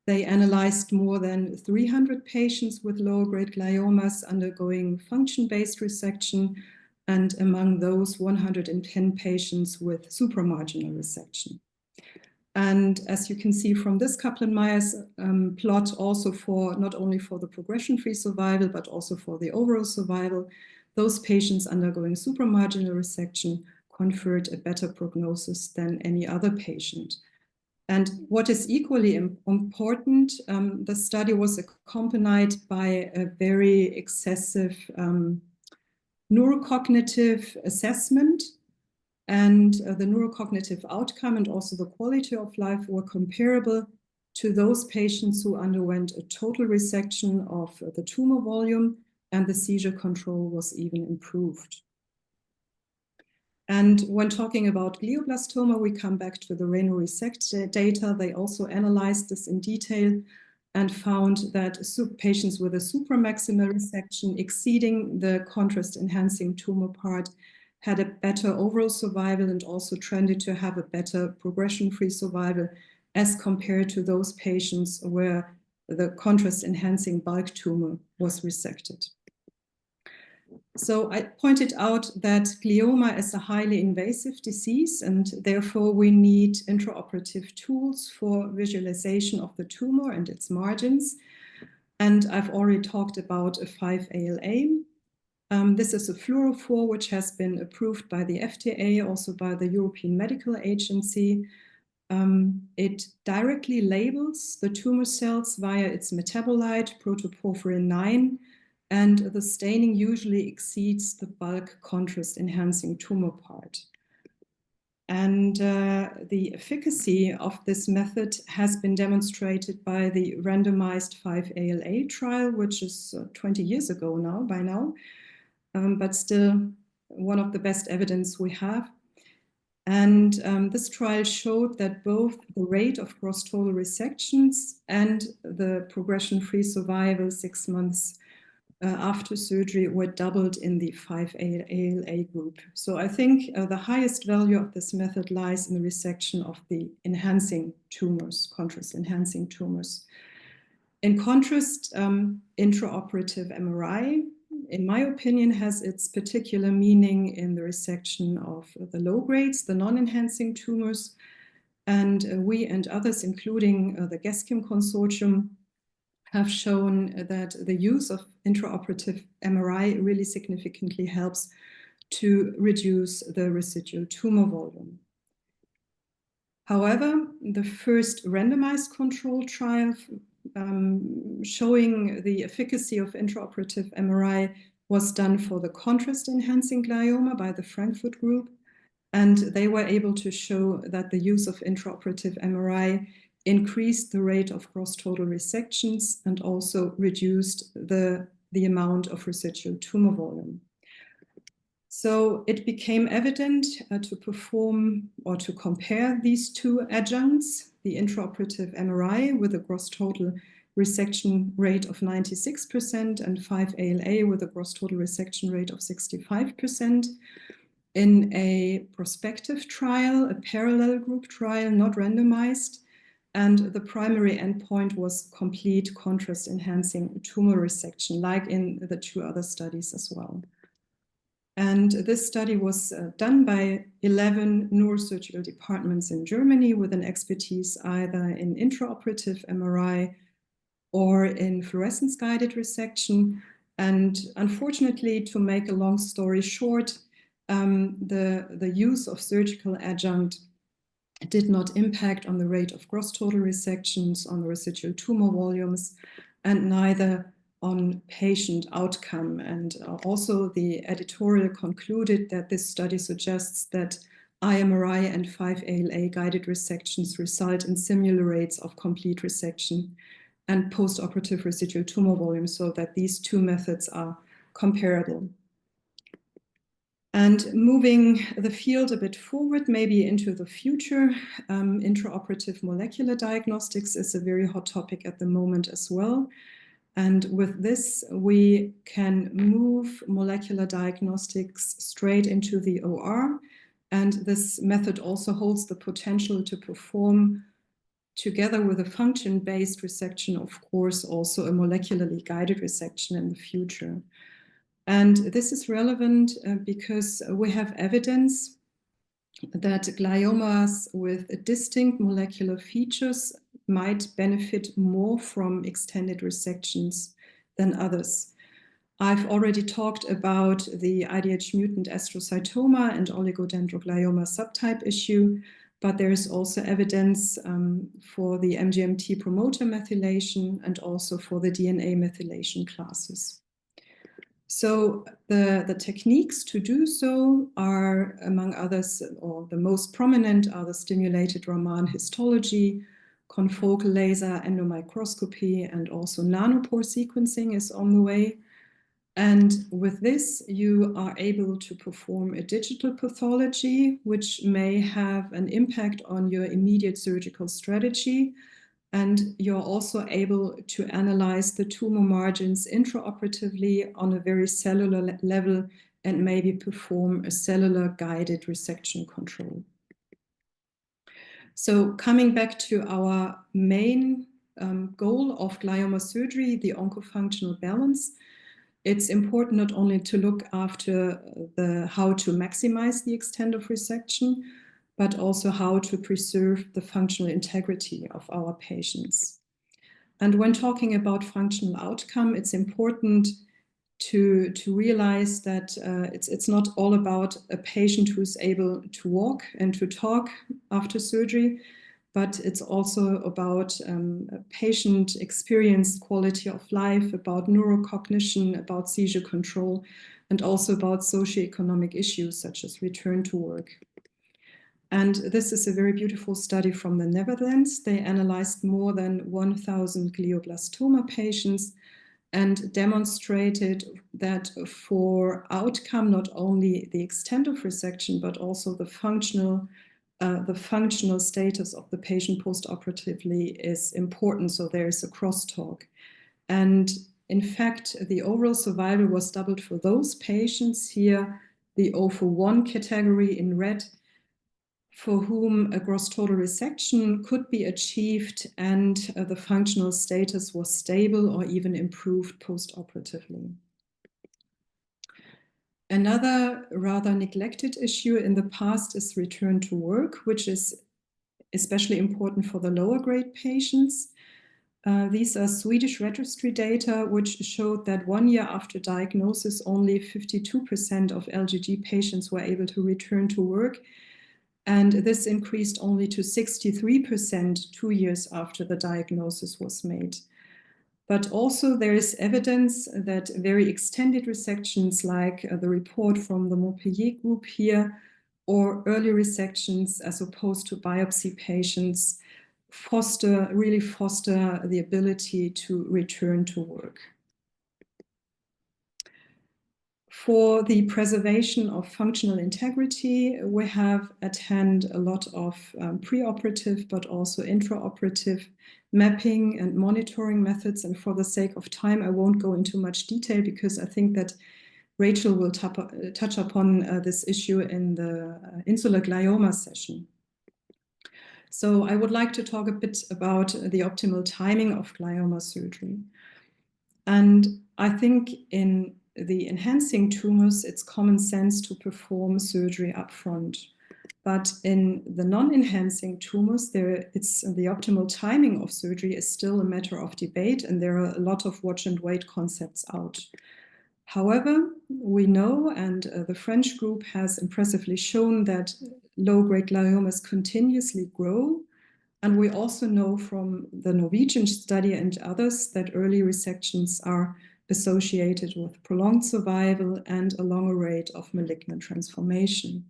They analyzed more than 300 patients with lower grade gliomas undergoing function-based resection, and among those 110 patients with supramarginal resection. And as you can see from this Kaplan-Meier's plot, also for not only for the progression-free survival, but also for the overall survival, those patients undergoing supramarginal resection conferred a better prognosis than any other patient. And what is equally important, the study was accompanied by a very excessive neurocognitive assessment, and the neurocognitive outcome and also the quality of life were comparable to those patients who underwent a total resection of the tumor volume, and the seizure control was even improved. And when talking about glioblastoma, we come back to the RANO-RESECT data. They also analyzed this in detail and found that patients with a supramaximal resection exceeding the contrast-enhancing tumor part had a better overall survival and also trended to have a better progression-free survival as compared to those patients where the contrast-enhancing bulk tumor was resected. So I pointed out that glioma is a highly invasive disease, and therefore we need intraoperative tools for visualization of the tumor and its margins. And I've already talked about a 5-ALA. This is a fluorophore which has been approved by the FDA, also by the European Medical Agency. It directly labels the tumor cells via its metabolite, protoporphyrin 9, and the staining usually exceeds the bulk contrast-enhancing tumor part. And the efficacy of this method has been demonstrated by the randomized 5-ALA trial, which is 20 years ago now, by now, but still one of the best evidence we have. And this trial showed that both the rate of gross total resections and the progression-free survival 6 months after surgery were doubled in the 5-ALA group. So I think the highest value of this method lies in the resection of the enhancing tumors, contrast-enhancing tumors. In contrast, intraoperative MRI, in my opinion, has its particular meaning in the resection of the low grades, the non-enhancing tumors. And we and others, including the GESCIM consortium, have shown that the use of intraoperative MRI really significantly helps to reduce the residual tumor volume. However, the first randomized control trial showing the efficacy of intraoperative MRI was done for the contrast-enhancing glioma by the Frankfurt group, and they were able to show that the use of intraoperative MRI increased the rate of gross total resections and also reduced the amount of residual tumor volume. So it became evident to perform or to compare these two adjuncts, the intraoperative MRI with a gross total resection rate of 96% and 5-ALA with a gross total resection rate of 65%. In a prospective trial, a parallel group trial, not randomized, and the primary endpoint was complete contrast-enhancing tumor resection, like in the 2 other studies as well. And this study was done by 11 neurosurgical departments in Germany with an expertise either in intraoperative MRI or in fluorescence-guided resection. And unfortunately, to make a long story short, the use of surgical adjunct did not impact on the rate of gross total resections, on the residual tumor volumes, and neither on patient outcome. And also the editorial concluded that this study suggests that IMRI and 5-ALA guided resections result in similar rates of complete resection and postoperative residual tumor volume, so that these 2 methods are comparable. And moving the field a bit forward, maybe into the future, intraoperative molecular diagnostics is a very hot topic at the moment as well. And with this, we can move molecular diagnostics straight into the OR. And this method also holds the potential to perform, together with a function-based resection, of course, also a molecularly guided resection in the future. And this is relevant because we have evidence that gliomas with distinct molecular features might benefit more from extended resections than others. I've already talked about the IDH mutant astrocytoma and oligodendroglioma subtype issue, but there is also evidence for the MGMT promoter methylation and also for the DNA methylation classes. So the techniques to do so are, among others, or the most prominent are the stimulated Raman histology, confocal laser endomicroscopy, and also nanopore sequencing is on the way. And with this, you are able to perform a digital pathology, which may have an impact on your immediate surgical strategy. And you're also able to analyze the tumor margins intraoperatively on a very cellular level and maybe perform a cellular guided resection control. So coming back to our main goal of glioma surgery, the oncofunctional balance, it's important not only to look after how to maximize the extent of resection, but also how to preserve the functional integrity of our patients. And when talking about functional outcome, it's important to realize that it's not all about a patient who's able to walk and to talk after surgery, but it's also about patient experience, quality of life, about neurocognition, about seizure control, and also about socioeconomic issues such as return to work. And this is a very beautiful study from the Netherlands. They analyzed more than 1,000 glioblastoma patients and demonstrated that for outcome, not only the extent of resection, but also the functional status of the patient postoperatively is important. So there is a crosstalk. And in fact, the overall survival was doubled for those patients here, the 0-1 category in red, for whom a gross total resection could be achieved and the functional status was stable or even improved postoperatively. Another rather neglected issue in the past is return to work, which is especially important for the lower grade patients. These are Swedish registry data, which showed that 1 year after diagnosis, only 52% of LGG patients were able to return to work. And this increased only to 63% 2 years after the diagnosis was made. But also there is evidence that very extended resections, like the report from the Montpellier group here, or early resections as opposed to biopsy patients, really foster the ability to return to work. For the preservation of functional integrity, we have at hand a lot of preoperative, but also intraoperative mapping and monitoring methods. And for the sake of time, I won't go into much detail because I think that Rachel will touch upon this issue in the insular glioma session. So I would like to talk a bit about the optimal timing of glioma surgery. And I think in the enhancing tumors, it's common sense to perform surgery upfront. But in the non-enhancing tumors, the optimal timing of surgery is still a matter of debate, and there are a lot of watch and wait concepts out. However, we know, and the French group has impressively shown, that low-grade gliomas continuously grow. And we also know from the Norwegian study and others that early resections are associated with prolonged survival and a longer rate of malignant transformation.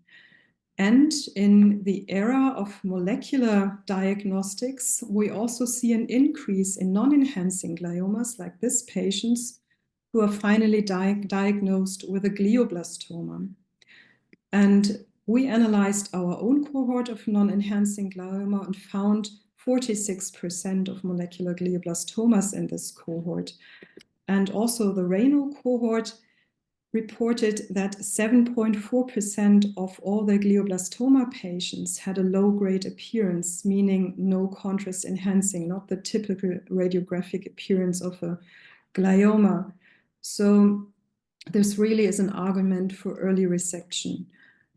And in the era of molecular diagnostics, we also see an increase in non-enhancing gliomas, like this patients who are finally diagnosed with a glioblastoma. And we analyzed our own cohort of non-enhancing glioma and found 46% of molecular glioblastomas in this cohort. And also the RANO cohort reported that 7.4% of all the glioblastoma patients had a low-grade appearance, meaning no contrast enhancing, not the typical radiographic appearance of a glioma. So this really is an argument for early resection.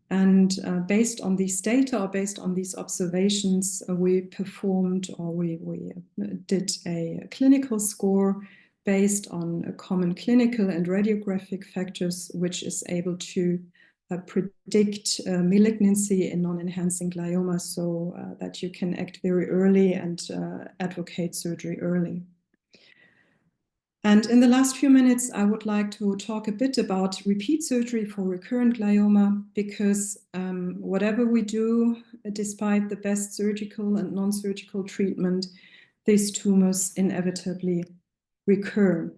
And based on these data, or based on these observations, we performed, or we did a clinical score based on common clinical and radiographic factors, which is able to predict malignancy in non-enhancing glioma, so that you can act very early and advocate surgery early. And in the last few minutes, I would like to talk a bit about repeat surgery for recurrent glioma, because whatever we do, despite the best surgical and non-surgical treatment, these tumors inevitably recur.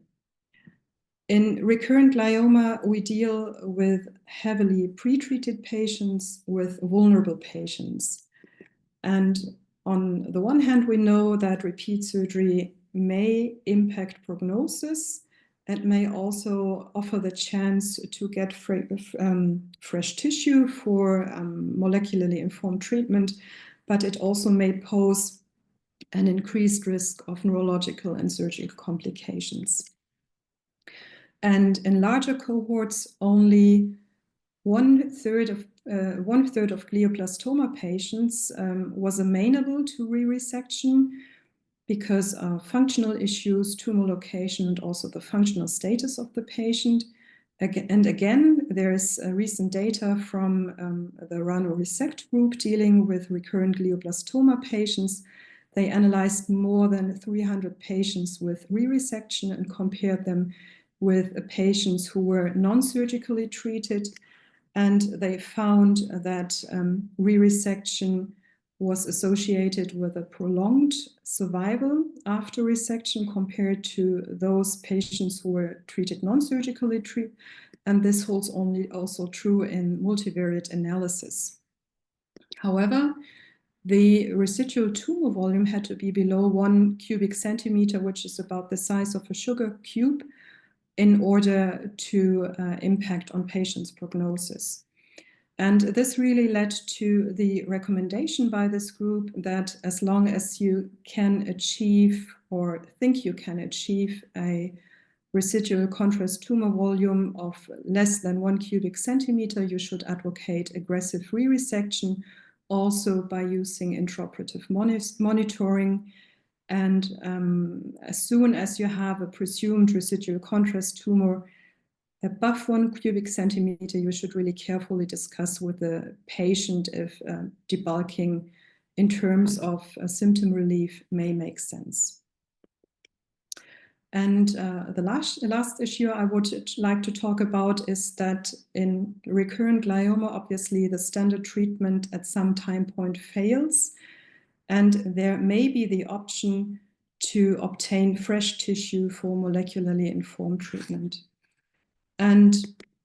In recurrent glioma, we deal with heavily pretreated patients, with vulnerable patients. And on the one hand, we know that repeat surgery may impact prognosis. It may also offer the chance to get fresh tissue for molecularly informed treatment, but it also may pose an increased risk of neurological and surgical complications. And in larger cohorts, only one-third of glioblastoma patients was amenable to re-resection because of functional issues, tumor location, and also the functional status of the patient. And again, there is recent data from the RANO-RESECT group dealing with recurrent glioblastoma patients. They analyzed more than 300 patients with re-resection and compared them with patients who were non-surgically treated, and they found that re-resection was associated with a prolonged survival after resection compared to those patients who were treated non-surgically, and this holds also true in multivariate analysis. However, the residual tumor volume had to be below 1 cubic centimeter, which is about the size of a sugar cube, in order to impact on patients' prognosis. And this really led to the recommendation by this group that as long as you can achieve or think you can achieve a residual contrast tumor volume of less than 1 cubic centimeter, you should advocate aggressive re-resection, also by using intraoperative monitoring. And as soon as you have a presumed residual contrast tumor above 1 cubic centimeter, you should really carefully discuss with the patient if debulking in terms of symptom relief may make sense. And the last issue I would like to talk about is that in recurrent glioma, obviously the standard treatment at some time point fails. And there may be the option to obtain fresh tissue for molecularly informed treatment. And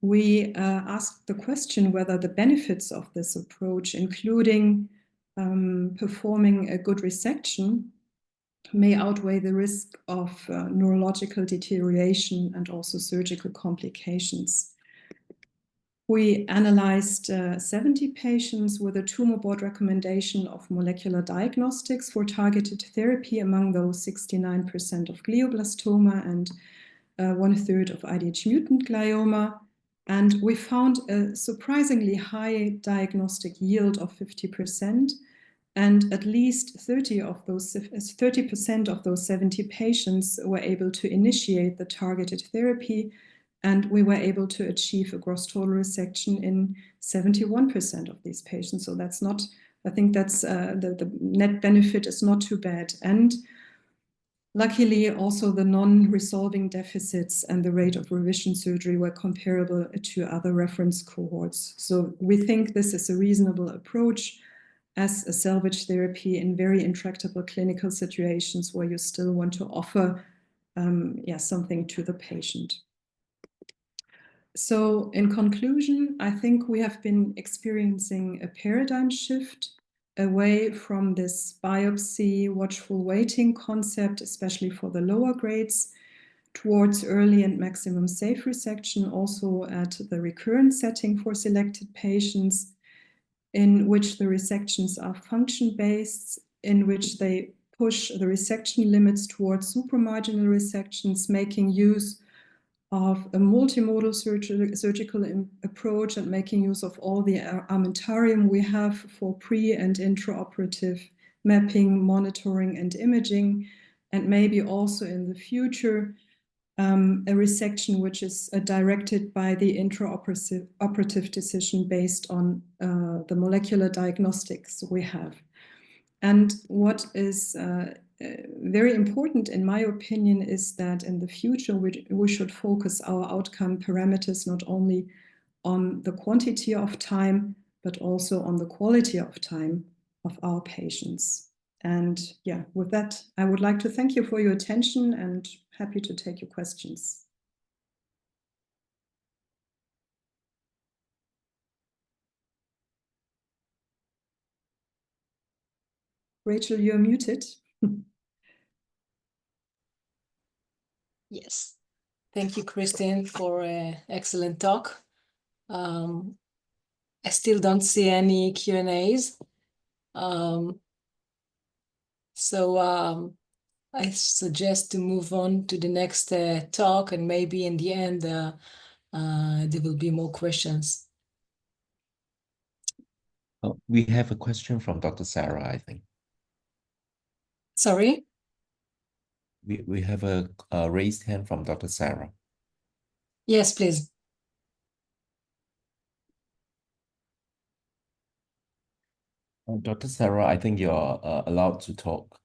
we asked the question whether the benefits of this approach, including performing a good resection, may outweigh the risk of neurological deterioration and also surgical complications. We analyzed 70 patients with a tumor board recommendation of molecular diagnostics for targeted therapy, among those 69% of glioblastoma and 1/3 of IDH mutant glioma. And we found a surprisingly high diagnostic yield of 50%, and at least 30% of those 70 patients were able to initiate the targeted therapy, and we were able to achieve a gross total resection in 71% of these patients. So that's not, I think that's the net benefit is not too bad. And luckily, also the non-resolving deficits and the rate of revision surgery were comparable to other reference cohorts. So we think this is a reasonable approach as a salvage therapy in very intractable clinical situations where you still want to offer something to the patient. So in conclusion, I think we have been experiencing a paradigm shift away from this biopsy, watchful waiting concept, especially for the lower grades, towards early and maximum safe resection, also at the recurrent setting for selected patients, in which the resections are function-based, in which they push the resection limits towards supramarginal resections, making use of a multimodal surgical approach and making use of all the armamentarium we have for pre- and intraoperative mapping, monitoring, and imaging, and maybe also in the future, a resection which is directed by the intraoperative decision based on the molecular diagnostics we have. And what is very important, in my opinion, is that in the future, we should focus our outcome parameters not only on the quantity of time, but also on the quality of time of our patients. And yeah, with that, I would like to thank you for your attention and happy to take your questions. Rachel, you're muted. Yes. Thank you, Christine, for an excellent talk. I still don't see any Q&As. So I suggest to move on to the next talk, and maybe in the end there will be more questions. Oh, we have a question from Dr. Sarah, I think. Sorry? We have a raised hand from Dr. Sarah. Yes, please. Dr. Sarah, I think you're allowed to talk.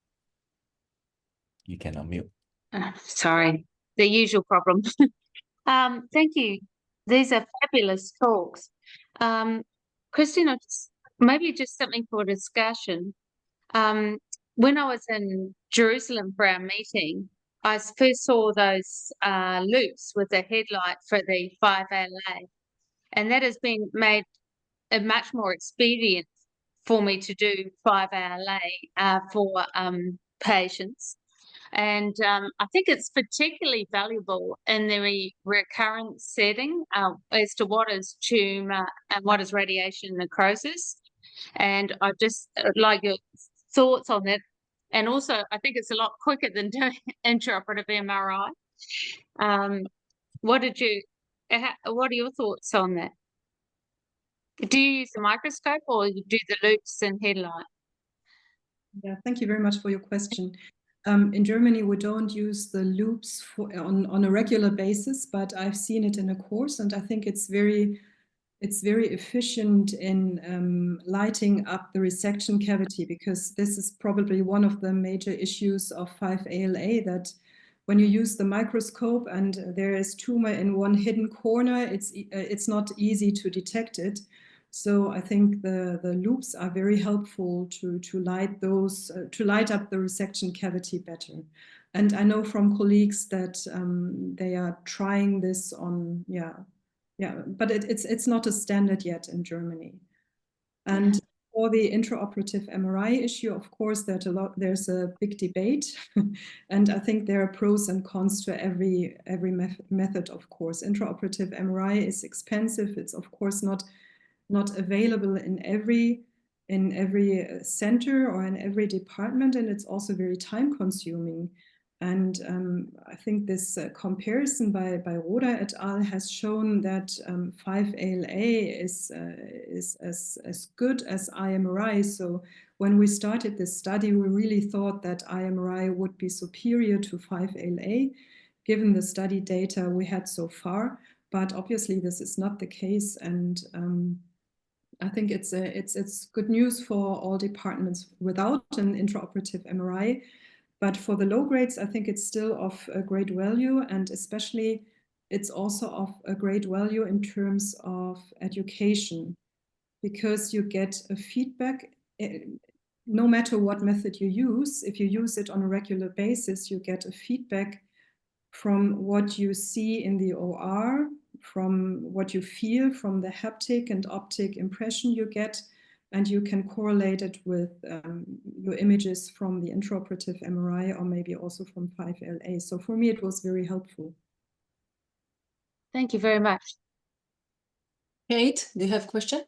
You can unmute. Sorry, the usual problem. Thank you. These are fabulous talks. Christina, maybe just something for discussion. When I was in Jerusalem for our meeting, I first saw those loops with the headlight for the 5LA, and that has been made a much more expedient for me to do 5LA for patients. And I think it's particularly valuable in the recurrent setting as to what is tumor and what is radiation necrosis. And I just like your thoughts on that. And also, I think it's a lot quicker than doing intraoperative MRI. What are your thoughts on that? Do you use the microscope or you do the loops and headlight? Yeah, thank you very much for your question. In Germany, we don't use the loops on a regular basis, but I've seen it in a course, and I think it's very efficient in lighting up the resection cavity, because this is probably one of the major issues of 5ALA, that when you use the microscope and there is tumor in one hidden corner, it's not easy to detect it. So I think the loops are very helpful to light those to light up the resection cavity better. And I know from colleagues that they are trying this on, but it's not a standard yet in Germany. And for the intraoperative MRI issue, of course, there's a big debate, and I think there are pros and cons to every method. Of course, intraoperative MRI is expensive. It's of course not available in every center or in every department, and it's also very time consuming. And I think this comparison by Roda et al. Has shown that 5ALA is as good as IMRI. So when we started this study, we really thought that IMRI would be superior to 5ALA, given the study data we had so far. But obviously, this is not the case, and I think it's good news for all departments without an intraoperative MRI. But for the low grades, I think it's still of a great value, and especially it's also of a great value in terms of education, because you get a feedback no matter what method you use. If you use it on a regular basis, you get a feedback from what you see in the OR, from what you feel, from the haptic and optic impression you get, and you can correlate it with your images from the intraoperative MRI or maybe also from 5LA. So for me, it was very helpful. Thank you very much. Kate, do you have a question?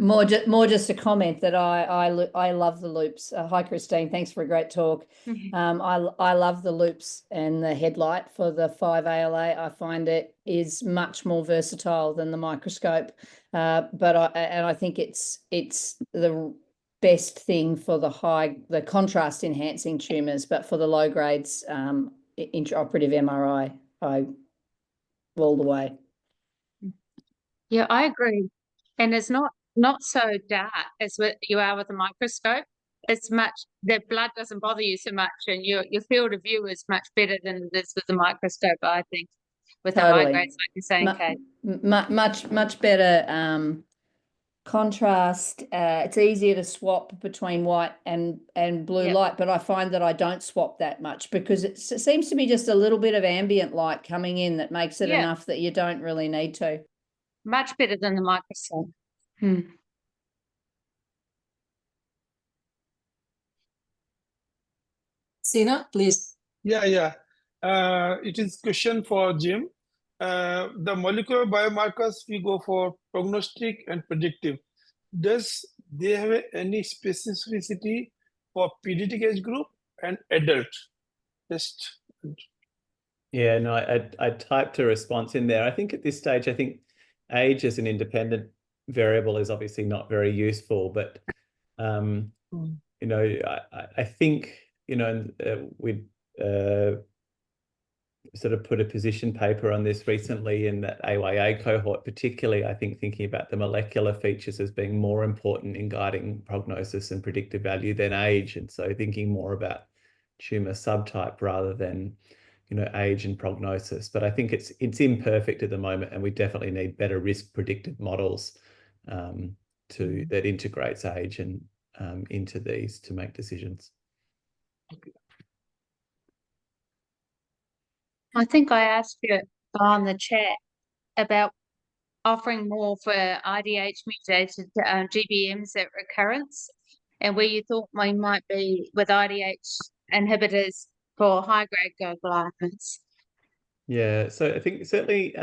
More just a comment that I love the loops. Hi, Christine. Thanks for a great talk. I love the loops and the headlight for the 5ALA. I find it is much more versatile than the microscope, but I think it's the best thing for the contrast enhancing tumors. But for the low grades, intraoperative MRI, all the way. Yeah, I agree. And it's not so dark as what you are with the microscope. It's the blood doesn't bother you so much, and your field of view is much better than it is with the microscope, I think, with the high grades, like you're saying, Kate. Much better contrast. It's easier to swap between white and blue light, but I find that I don't swap that much, because it seems to be just a little bit of ambient light coming in that makes it enough that you don't really need to. Much better than the microscope. Sina, please. Yeah. It is question for Jim. The molecular biomarkers we go for prognostic and predictive. Does they have any specificity for pediatric age group and adult? Just Yeah, no, I typed a response in there. I think at this stage, I think age as an independent variable is obviously not very useful, but you know, I think, you know, we sort of put a position paper on this recently in that AYA cohort, particularly, I think thinking about the molecular features as being more important in guiding prognosis and predictive value than age. And so thinking more about tumor subtype rather than, you know, age and prognosis. But I think it's imperfect at the moment, and we definitely need better risk predictive models that integrates age and into these to make decisions. okay. I think I asked you on the chat about offering more for IDH mutated GBMs at recurrence, and where you thought we might be with IDH inhibitors for high-grade gliomas. Yeah, so I think certainly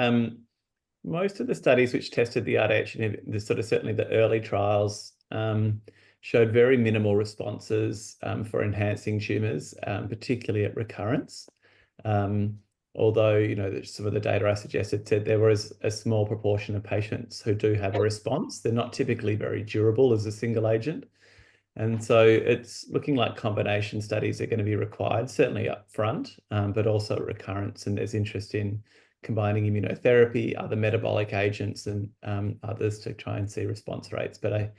most of the studies which tested the IDH inhibitor, certainly the early trials, showed very minimal responses for enhancing tumours, particularly at recurrence. Although, you know, some of the data I suggested said there was a small proportion of patients who do have a response. They're not typically very durable as a single agent. And so it's looking like combination studies are going to be required, certainly up front, but also recurrence. And there's interest in combining immunotherapy, other metabolic agents, and others to try and see response rates. But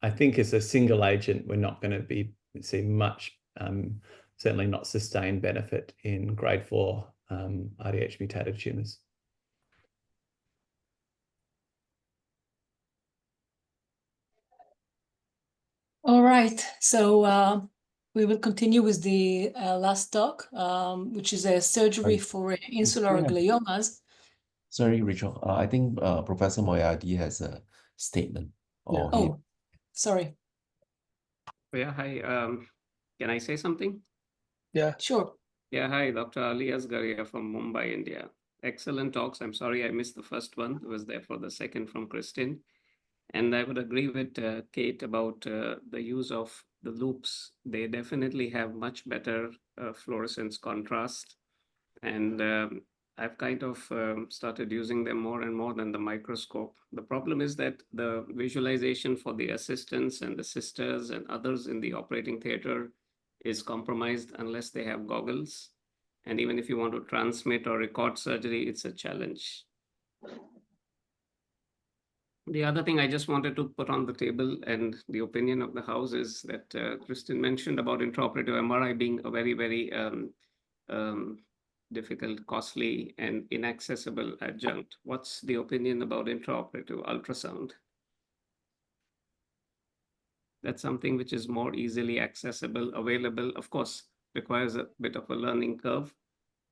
I think as a single agent, we're not going to see much, certainly not sustained benefit in grade 4 IDH mutated tumours. All right, so we will continue with the last talk, which is a surgery for insular gliomas. Sorry, Rachel. I think Professor Moyadi has a statement. Oh, sorry. Yeah, hi. Can I say something? Yeah. Sure. Yeah, hi, Dr. Ali Asgaria from Mumbai, India. Excellent talks. I'm sorry I missed the first one. I was there for the second from Kristin. And I would agree with Kate about the use of the loops. They definitely have much better fluorescence contrast. And I've kind of started using them more and more than the microscope. The problem is that the visualization for the assistants and the sisters and others in the operating theater is compromised unless they have goggles. And even if you want to transmit or record surgery, it's a challenge. The other thing I just wanted to put on the table and the opinion of the House is that Kristin mentioned about intraoperative MRI being a very, very difficult, costly, and inaccessible adjunct. What's the opinion about intraoperative ultrasound? That's something which is more easily accessible, available, of course, requires a bit of a learning curve,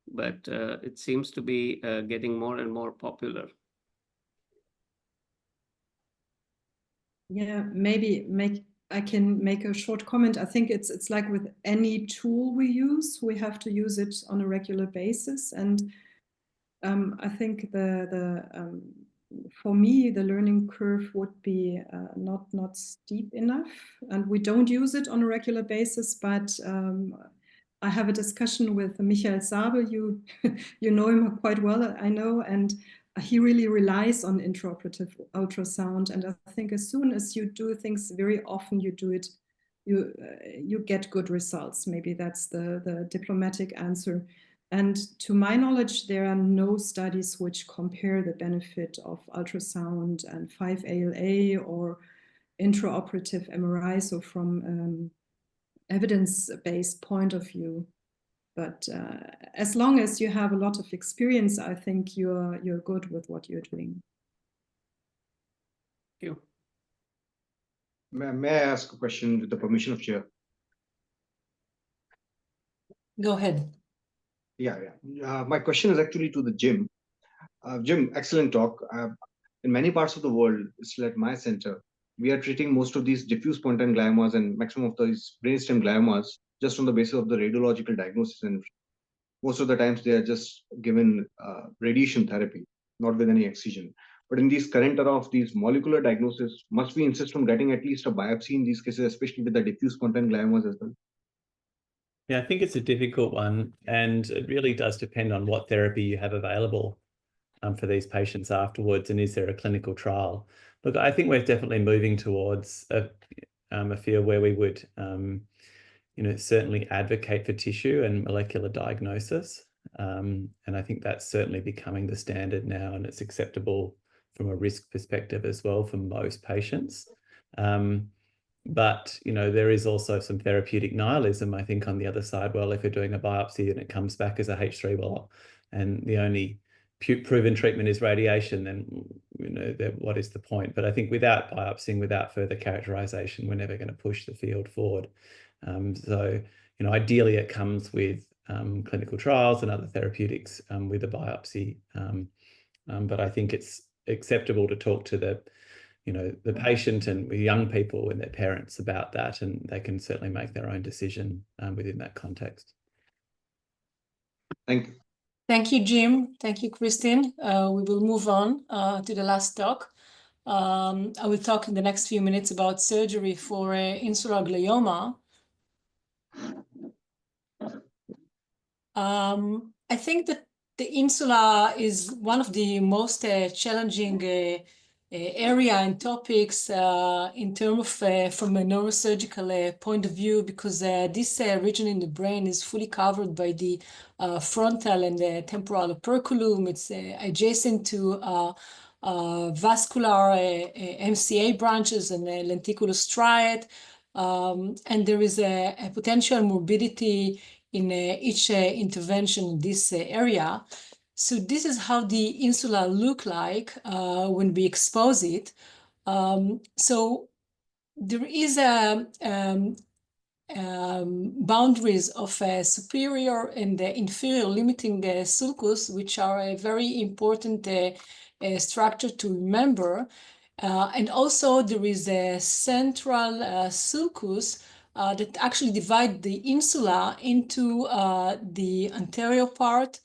but it seems to be getting more and more popular. Yeah, maybe I can make a short comment. I think it's like with any tool we use, we have to use it on a regular basis. And I think for me, the learning curve would be not steep enough. And we don't use it on a regular basis, but I have a discussion with Michael Sabel. You know him quite well, I know, and he really relies on intraoperative ultrasound. And I think as soon as you do things very often, you do it, you get good results. Maybe that's the diplomatic answer. And to my knowledge, there are no studies which compare the benefit of ultrasound and 5-ALA or intraoperative MRI. So from evidence-based point of view. But as long as you have a lot of experience, I think you're good with what you're doing. Thank you. May I ask a question with the permission of Chair? Go ahead. Yeah. My question is actually to the Jim. Jim, excellent talk. In many parts of the world, it's like my center. we are treating most of these diffuse pontine gliomas and maximum of these brainstem gliomas just on the basis of the radiological diagnosis, and most of the times they are just given radiation therapy, not with any excision. But in these current era of these molecular diagnosis, must we insist on getting at least a biopsy in these cases, especially with the diffuse pontine gliomas as well? Yeah, I think it's a difficult one, and it really does depend on what therapy you have available for these patients afterwards, and is there a clinical trial? Look, I think we're definitely moving towards a field where we would, certainly advocate for tissue and molecular diagnosis, and I think that's certainly becoming the standard now, and it's acceptable from a risk perspective as well for most patients. But, there is also some therapeutic nihilism, I think, on the other side. Well, if you're doing a biopsy and it comes back as a H3, well, and the only proven treatment is radiation, then, what is the point? But I think without biopsying, without further characterization, we're never going to push the field forward. So, ideally it comes with clinical trials and other therapeutics with a biopsy. But I think it's acceptable to talk to the patient and young people and their parents about that, and they can certainly make their own decision within that context. Thank you. Thank you, Jim. Thank you, Christine. We will move on to the last talk. I will talk in the next few minutes about surgery for insular glioma. I think that the insula is one of the most challenging area and topics in terms of from a neurosurgical point of view, because this region in the brain is fully covered by the frontal and the temporal operculum. It's adjacent to vascular MCA branches and lenticular striate, and there is a potential morbidity in each intervention in this area. So this is how the insula look like when we expose it. So there is a boundaries of superior and inferior limiting sulcus, which are a very important structure to remember. And also there is a central sulcus that actually divide the insula into the anterior part,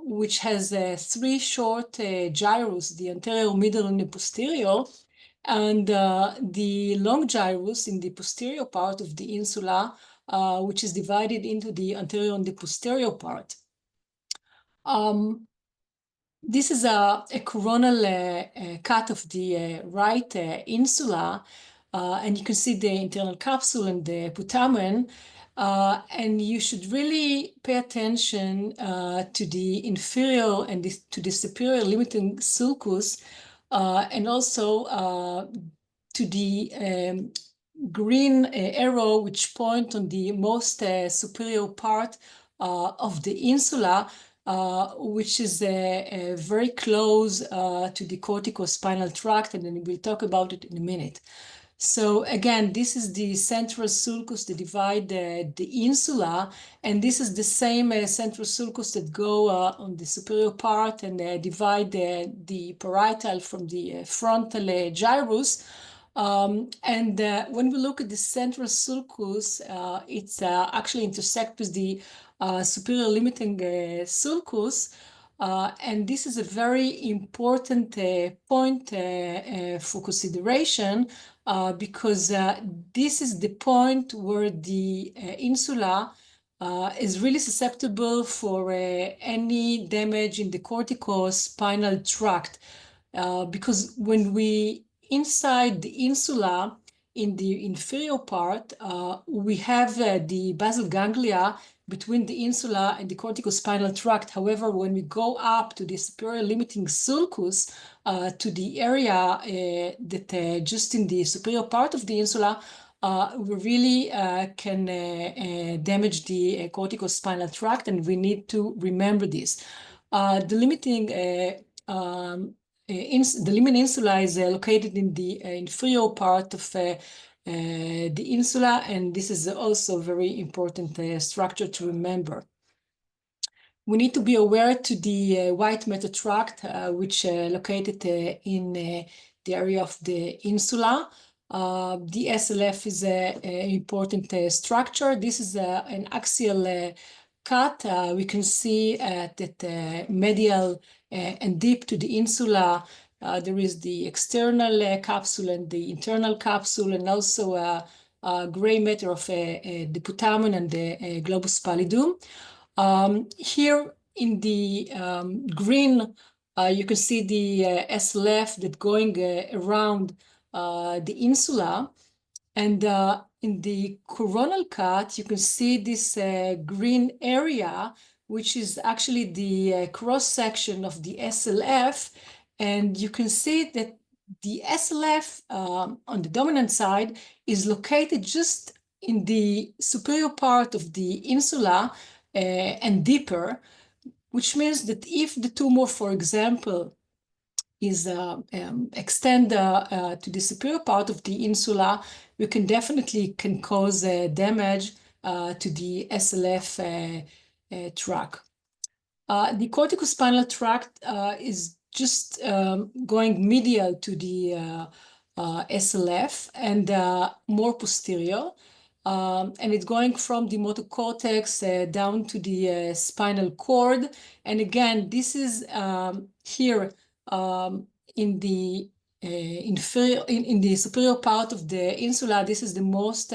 which has three short gyrus, the anterior, middle, and the posterior, and the long gyrus in the posterior part of the insula, which is divided into the anterior and the posterior part. This is a coronal cut of the right insula, and you can see the internal capsule and the putamen. And you should really pay attention to the inferior and to the superior limiting sulcus, and also to the green arrow, which point on the most superior part of the insula, which is very close to the corticospinal tract, and then we'll talk about it in a minute. So again, this is the central sulcus that divide the insula, and this is the same central sulcus that go on the superior part and divide the parietal from the frontal gyrus. And when we look at the central sulcus, it's actually intersect with the superior limiting sulcus. And this is a very important point for consideration, because this is the point where the insula is really susceptible for any damage in the corticospinal tract. Because when we inside the insula, in the inferior part, we have the basal ganglia between the insula and the corticospinal tract. However, when we go up to the superior limiting sulcus, to the area that just in the superior part of the insula, we really can damage the corticospinal tract, and we need to remember this. The limiting the limit insula is located in the inferior part of the insula, and this is also a very important structure to remember. We need to be aware to the white matter tract, which located in the area of the insula. The SLF is an important structure. This is an axial cut. We can see that medial and deep to the insula, there is the external capsule and the internal capsule, and also a gray matter of the putamen and the globus pallidum. Here in the green, you can see the SLF that going around the insula. And in the coronal cut, you can see this green area, which is actually the cross-section of the SLF. And you can see that the SLF on the dominant side is located just in the superior part of the insula and deeper, which means that if the tumor, for example, is extend to the superior part of the insula, we can definitely cause damage to the SLF tract. The corticospinal tract is just going medial to the SLF and more posterior. And it's going from the motor cortex down to the spinal cord. And again, this is here in the inferior, in the superior part of the insula. This is the most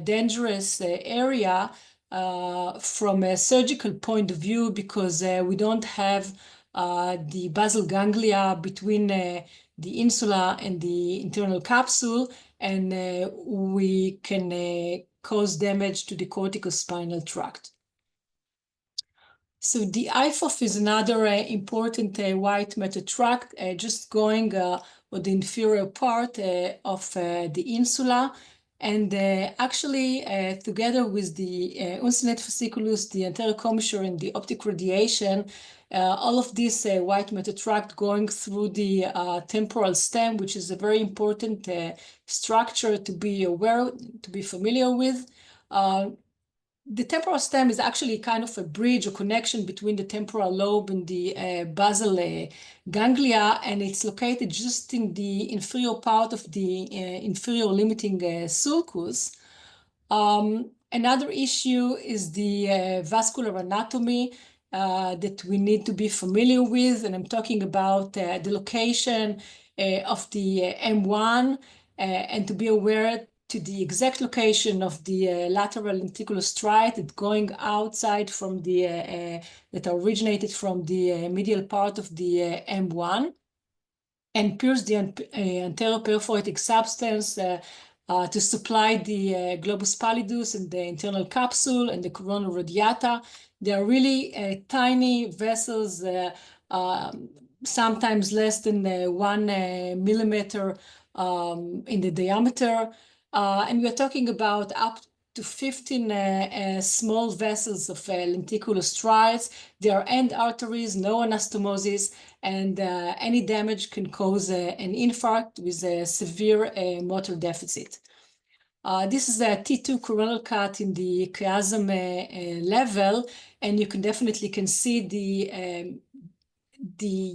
dangerous area from a surgical point of view, because we don't have the basal ganglia between the insula and the internal capsule, and we can cause damage to the corticospinal tract. So the IFOF is another important white matter tract, just going on the inferior part of the insula. And actually, together with the uncinate fasciculus, the anterior commissure, and the optic radiation, all of this white matter tract going through the temporal stem, which is a very important structure to be aware, to be familiar with. The temporal stem is actually kind of a bridge or connection between the temporal lobe and the basal ganglia, and it's located just in the inferior part of the inferior limiting sulcus. Another issue is the vascular anatomy that we need to be familiar with, and I'm talking about the location of the M1 and to be aware to the exact location of the lateral lenticular striate that going outside from the that originated from the medial part of the M1 and pierce the anterior perforating substance to supply the globus pallidus and the internal capsule and the coronal radiata. They are really tiny vessels, sometimes less than 1 millimeter in the diameter. And we're talking about up to 15 small vessels of lenticular striates. They are end arteries, no anastomosis, and any damage can cause an infarct with a severe motor deficit. This is a T2 coronal cut in the chiasm level, and you can definitely see the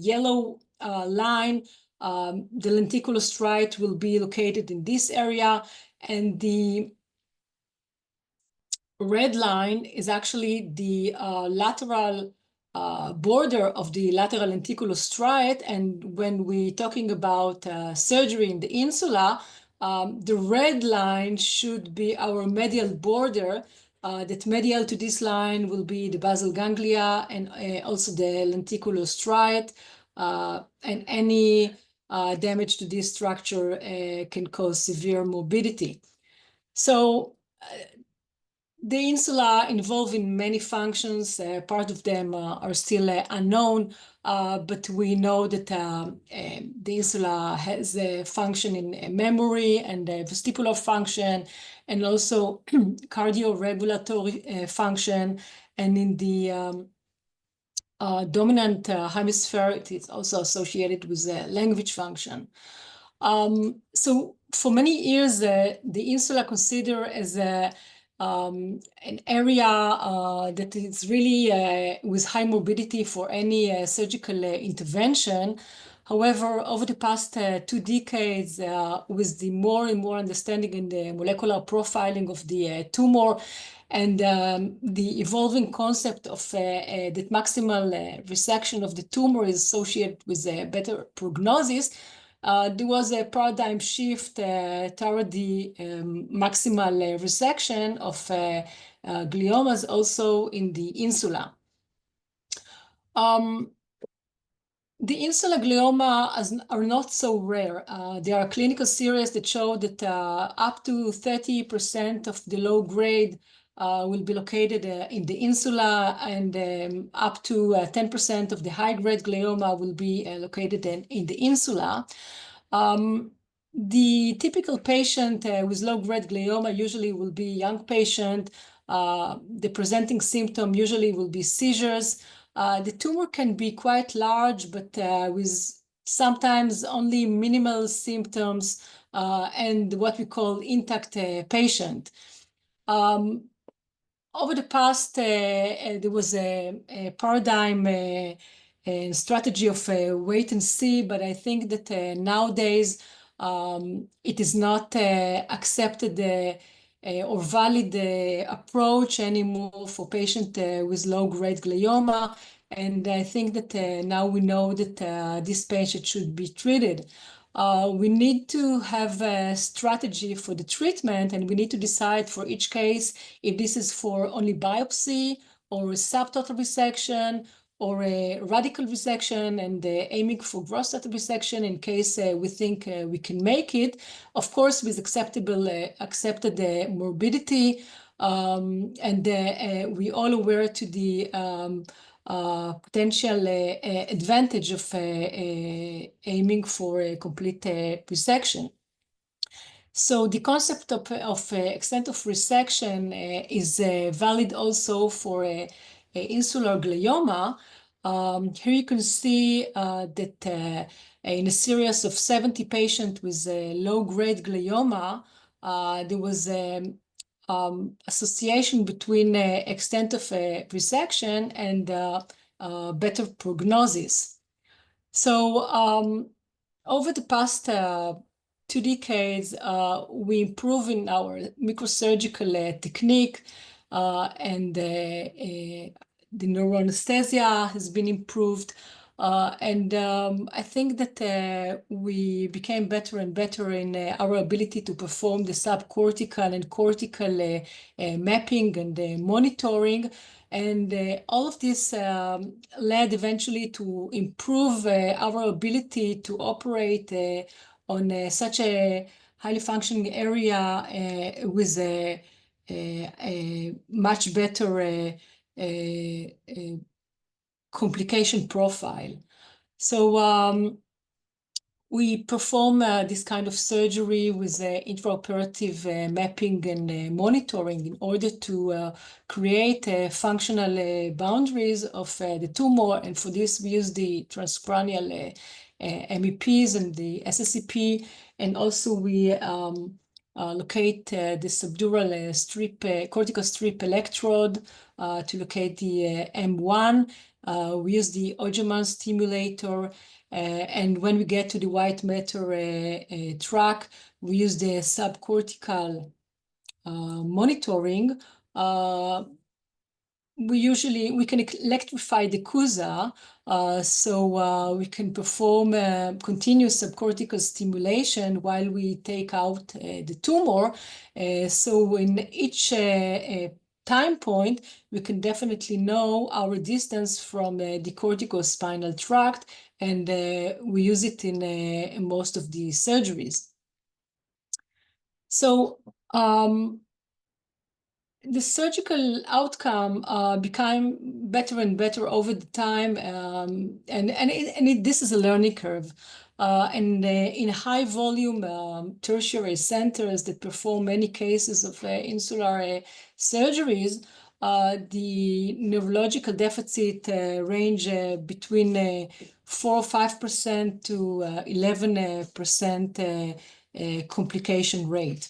yellow line. The lenticular striate will be located in this area, and the red line is actually the lateral border of the lateral lenticular striate. And when we're talking about surgery in the insula, the red line should be our medial border. That medial to this line will be the basal ganglia and also the lenticular striate. And any damage to this structure can cause severe morbidity. So the insula involved in many functions. Part of them are still unknown, but we know that the insula has a function in memory and vestibular function, and also cardio-regulatory function. And in the dominant hemisphere, it is also associated with language function. So for many years, the insula considered as an area that is really with high morbidity for any surgical intervention. However, over the past 2 decades, with the more and more understanding in the molecular profiling of the tumor and the evolving concept of that maximal resection of the tumor is associated with a better prognosis, there was a paradigm shift toward the maximal resection of gliomas also in the insula. The insular glioma are not so rare. There are clinical series that show that up to 30% of the low grade will be located in the insula, and up to 10% of the high grade glioma will be located in the insula. The typical patient with low grade glioma usually will be a young patient. The presenting symptom usually will be seizures. The tumor can be quite large, but with sometimes only minimal symptoms and what we call intact patient. Over the past, there was a paradigm and strategy of wait and see, but I think that nowadays it is not accepted or valid approach anymore for patients with low-grade glioma. And I think that now we know that this patient should be treated. We need to have a strategy for the treatment, and we need to decide for each case if this is for only biopsy or a subtotal resection or a radical resection, and aiming for gross total resection in case we think we can make it, of course, with accepted morbidity. And we all aware to the potential advantage of aiming for a complete resection. So the concept of extent of resection is valid also for insular glioma. Here you can see that in a series of 70 patients with low-grade glioma, there was association between extent of resection and better prognosis. So over the past 2 decades, we improve in our microsurgical technique, and the neuroanesthesia has been improved. And I think that we became better and better in our ability to perform the subcortical and cortical mapping and monitoring. And all of this led eventually to improve our ability to operate on such a highly functioning area with a much better complication profile. So we perform this kind of surgery with intraoperative mapping and monitoring in order to create functional boundaries of the tumor. And for this, we use the transcranial MEPs and the SSCP. And also we locate the subdural strip, cortical strip electrode to locate the M1. We use the Ogerman stimulator. And when we get to the white matter track, we use the subcortical monitoring. We can electrify the CUSA, so we can perform continuous subcortical stimulation while we take out the tumor. So in each time point, we can definitely know our distance from the corticospinal tract, and we use it in most of the surgeries. So the surgical outcome became better and better over the time, this is a learning curve. And in high volume tertiary centers that perform many cases of insular surgeries, the neurological deficit range between 4 or 5% to 11% complication rate.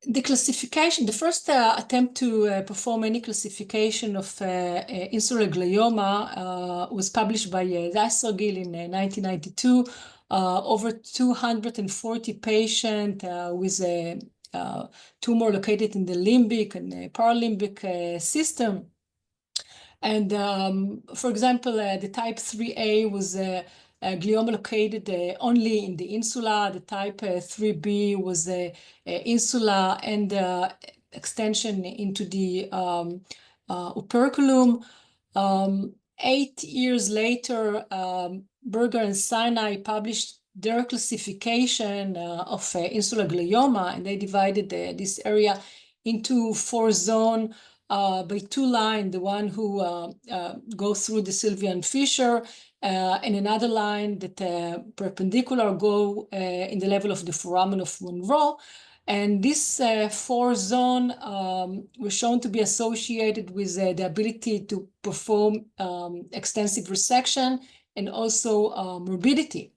the classification, the first attempt to perform any classification of insular glioma was published by Gil in 1992. Over 240 patients with a tumor located in the limbic and paralimbic system. And for example, the type 3A was glioma located only in the insula. The type 3B was insula and extension into the operculum. 8 years later, Berger and Sinai published their classification of insular glioma, and they divided this area into 4 zones by 2 lines, the one who goes through the Sylvian fissure, and another line that perpendicular go in the level of the foramen of Monroe. And this 4 zones were shown to be associated with the ability to perform extensive resection and also morbidity.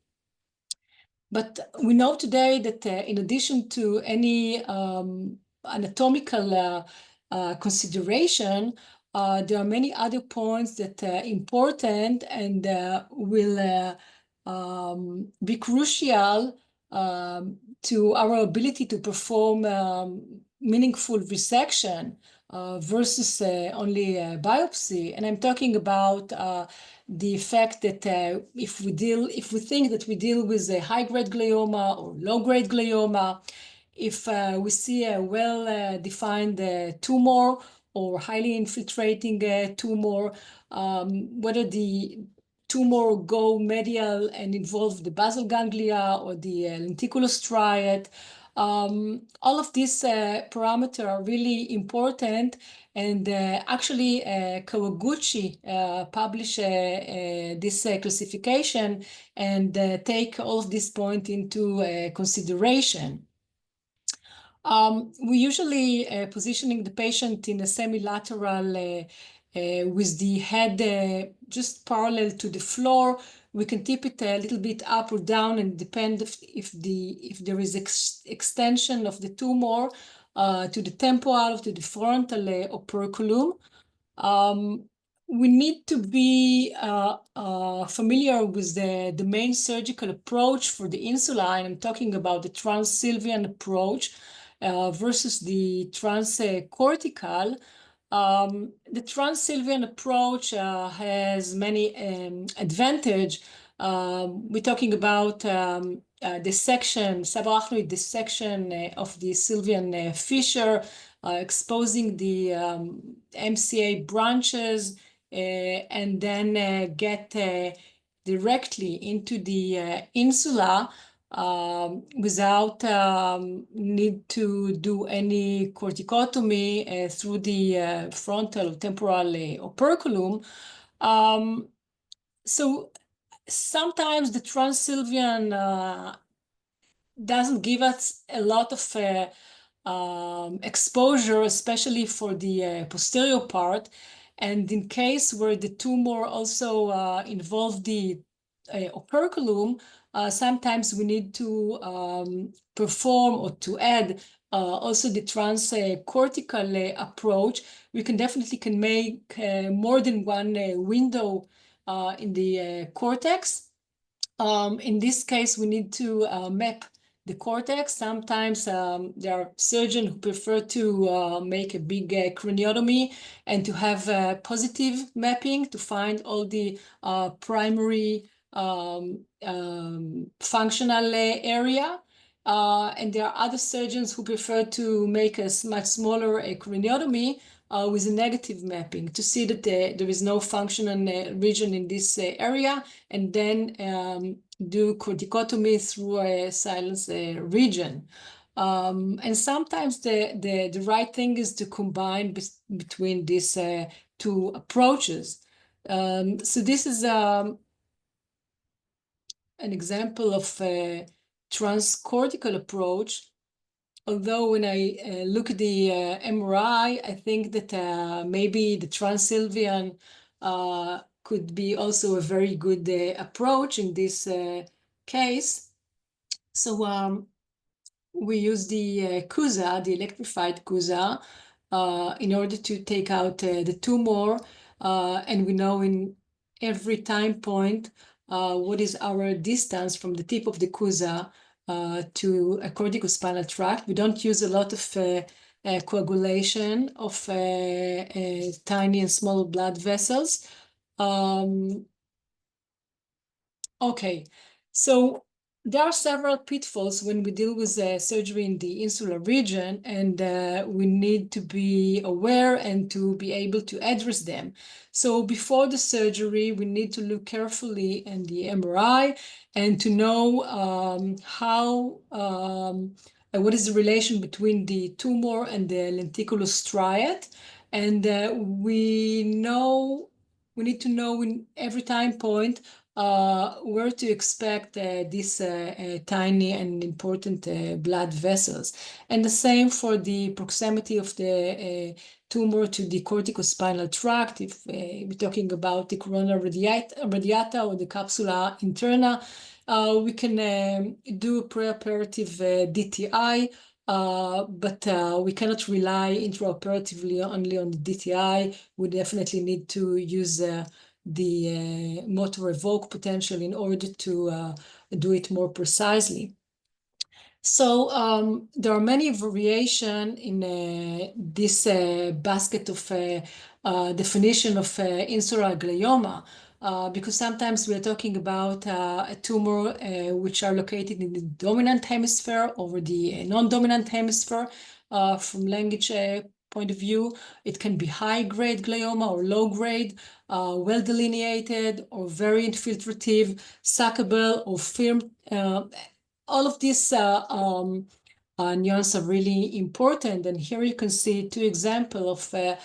But we know today that in addition to any anatomical consideration, there are many other points that are important and will be crucial to our ability to perform meaningful resection versus only biopsy. And I'm talking about the fact that if we think that we deal with a high-grade glioma or low-grade glioma, if we see a well-defined tumor or highly infiltrating tumor, whether the tumor go medial and involve the basal ganglia or the lenticulus striate. All of these parameters are really important, and actually Kawaguchi published this classification and take all of these points into consideration. We usually positioning the patient in a semilateral with the head just parallel to the floor. We can tip it a little bit up or down, and depend if there is extension of the tumor to the temporal, to the frontal operculum. We need to be familiar with the main surgical approach for the insula, and I'm talking about the trans-Sylvian approach versus the transcortical. The trans-Sylvian approach has many advantages. We're talking about dissection, subarachnoid dissection of the Sylvian fissure, exposing the MCA branches, and then get directly into the insula without need to do any corticotomy through the frontal temporal operculum. So sometimes the trans-Sylvian doesn't give us a lot of exposure, especially for the posterior part. And in case where the tumor also involved the operculum, sometimes we need to perform or to add also the transcortical approach. We definitely can make more than one window in the cortex. In this case, we need to map the cortex. Sometimes there are surgeons who prefer to make a big craniotomy and to have positive mapping to find all the primary functional area. And there are other surgeons who prefer to make a much smaller craniotomy with a negative mapping to see that there is no functional region in this area, and then do corticotomy through a silence region. And sometimes the right thing is to combine between these 2 approaches. So this is an example of a transcortical approach. Although when I look at the MRI, I think that maybe the trans-Sylvian could be also a very good approach in this case. So we use the CUSA, the electrified CUSA, in order to take out the tumor. And we know in every time point what is our distance from the tip of the CUSA to a corticospinal tract. We don't use a lot of coagulation of tiny and small blood vessels. Okay, so there are several pitfalls when we deal with surgery in the insular region, and we need to be aware and to be able to address them. So before the surgery, we need to look carefully in the MRI and to know what is the relation between the tumor and the lenticular striate. And we need to know in every time point where to expect these tiny and important blood vessels. And the same for the proximity of the tumor to the corticospinal tract. If we're talking about the corona radiata or the capsula interna, we can do preoperative DTI, but we cannot rely intraoperatively only on the DTI. We definitely need to use the motor evoke potential in order to do it more precisely. So there are many variations in this basket of definition of insular glioma, because sometimes we're talking about a tumor which are located in the dominant hemisphere over the non-dominant hemisphere. From language point of view, it can be high-grade glioma or low-grade, well delineated or very infiltrative, suckable or firm. All of these nuances are really important. And here you can see two examples of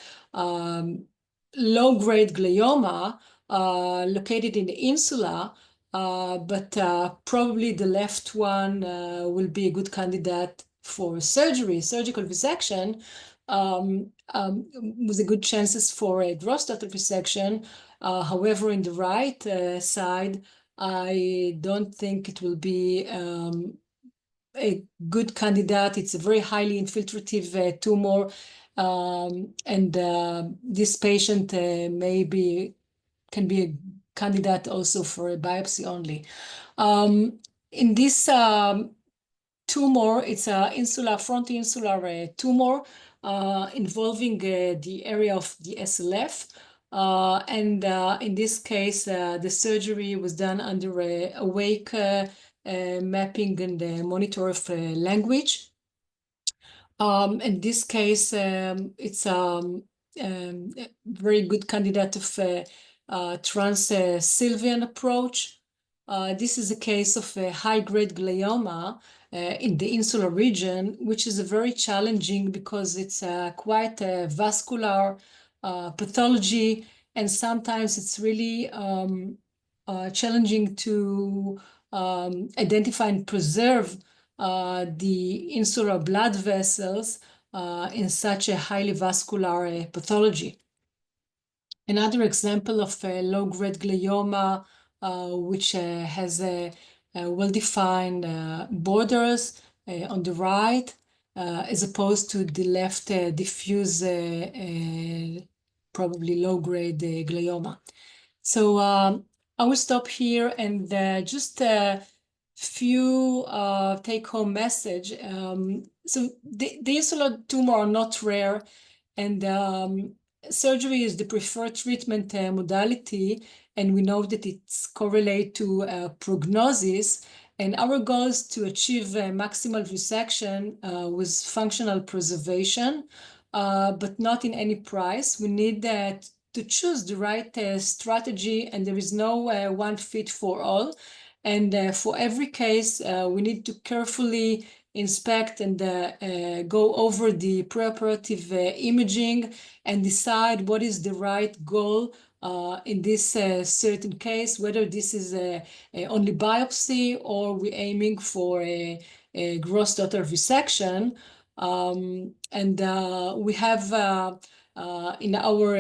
low-grade glioma located in the insula, but probably the left one will be a good candidate for surgery, surgical resection, with a good chances for a gross total resection. However, in the right side, I don't think it will be a good candidate. It's a very highly infiltrative tumor, and this patient can be a candidate also for a biopsy only. In this tumor, it's a frontinsular tumor involving the area of the SLF. And in this case, the surgery was done under awake mapping and monitor of language. In this case, it's a very good candidate of trans-Sylvian approach. This is a case of a high-grade glioma in the insular region, which is very challenging because it's quite a vascular pathology, and sometimes it's really challenging to identify and preserve the insular blood vessels in such a highly vascular pathology. Another example of a low-grade glioma, which has well-defined borders on the right, as opposed to the left diffuse, probably low-grade glioma. So I will stop here and just a few take-home message. So the insular tumor are not rare, and surgery is the preferred treatment modality, and we know that it's correlate to prognosis. And our goal is to achieve maximal resection with functional preservation, but not in any price. We need to choose the right strategy, and there is no one fit for all. And for every case, we need to carefully inspect and go over the preoperative imaging and decide what is the right goal in this certain case, whether this is only biopsy or we're aiming for a gross total resection. And we have in our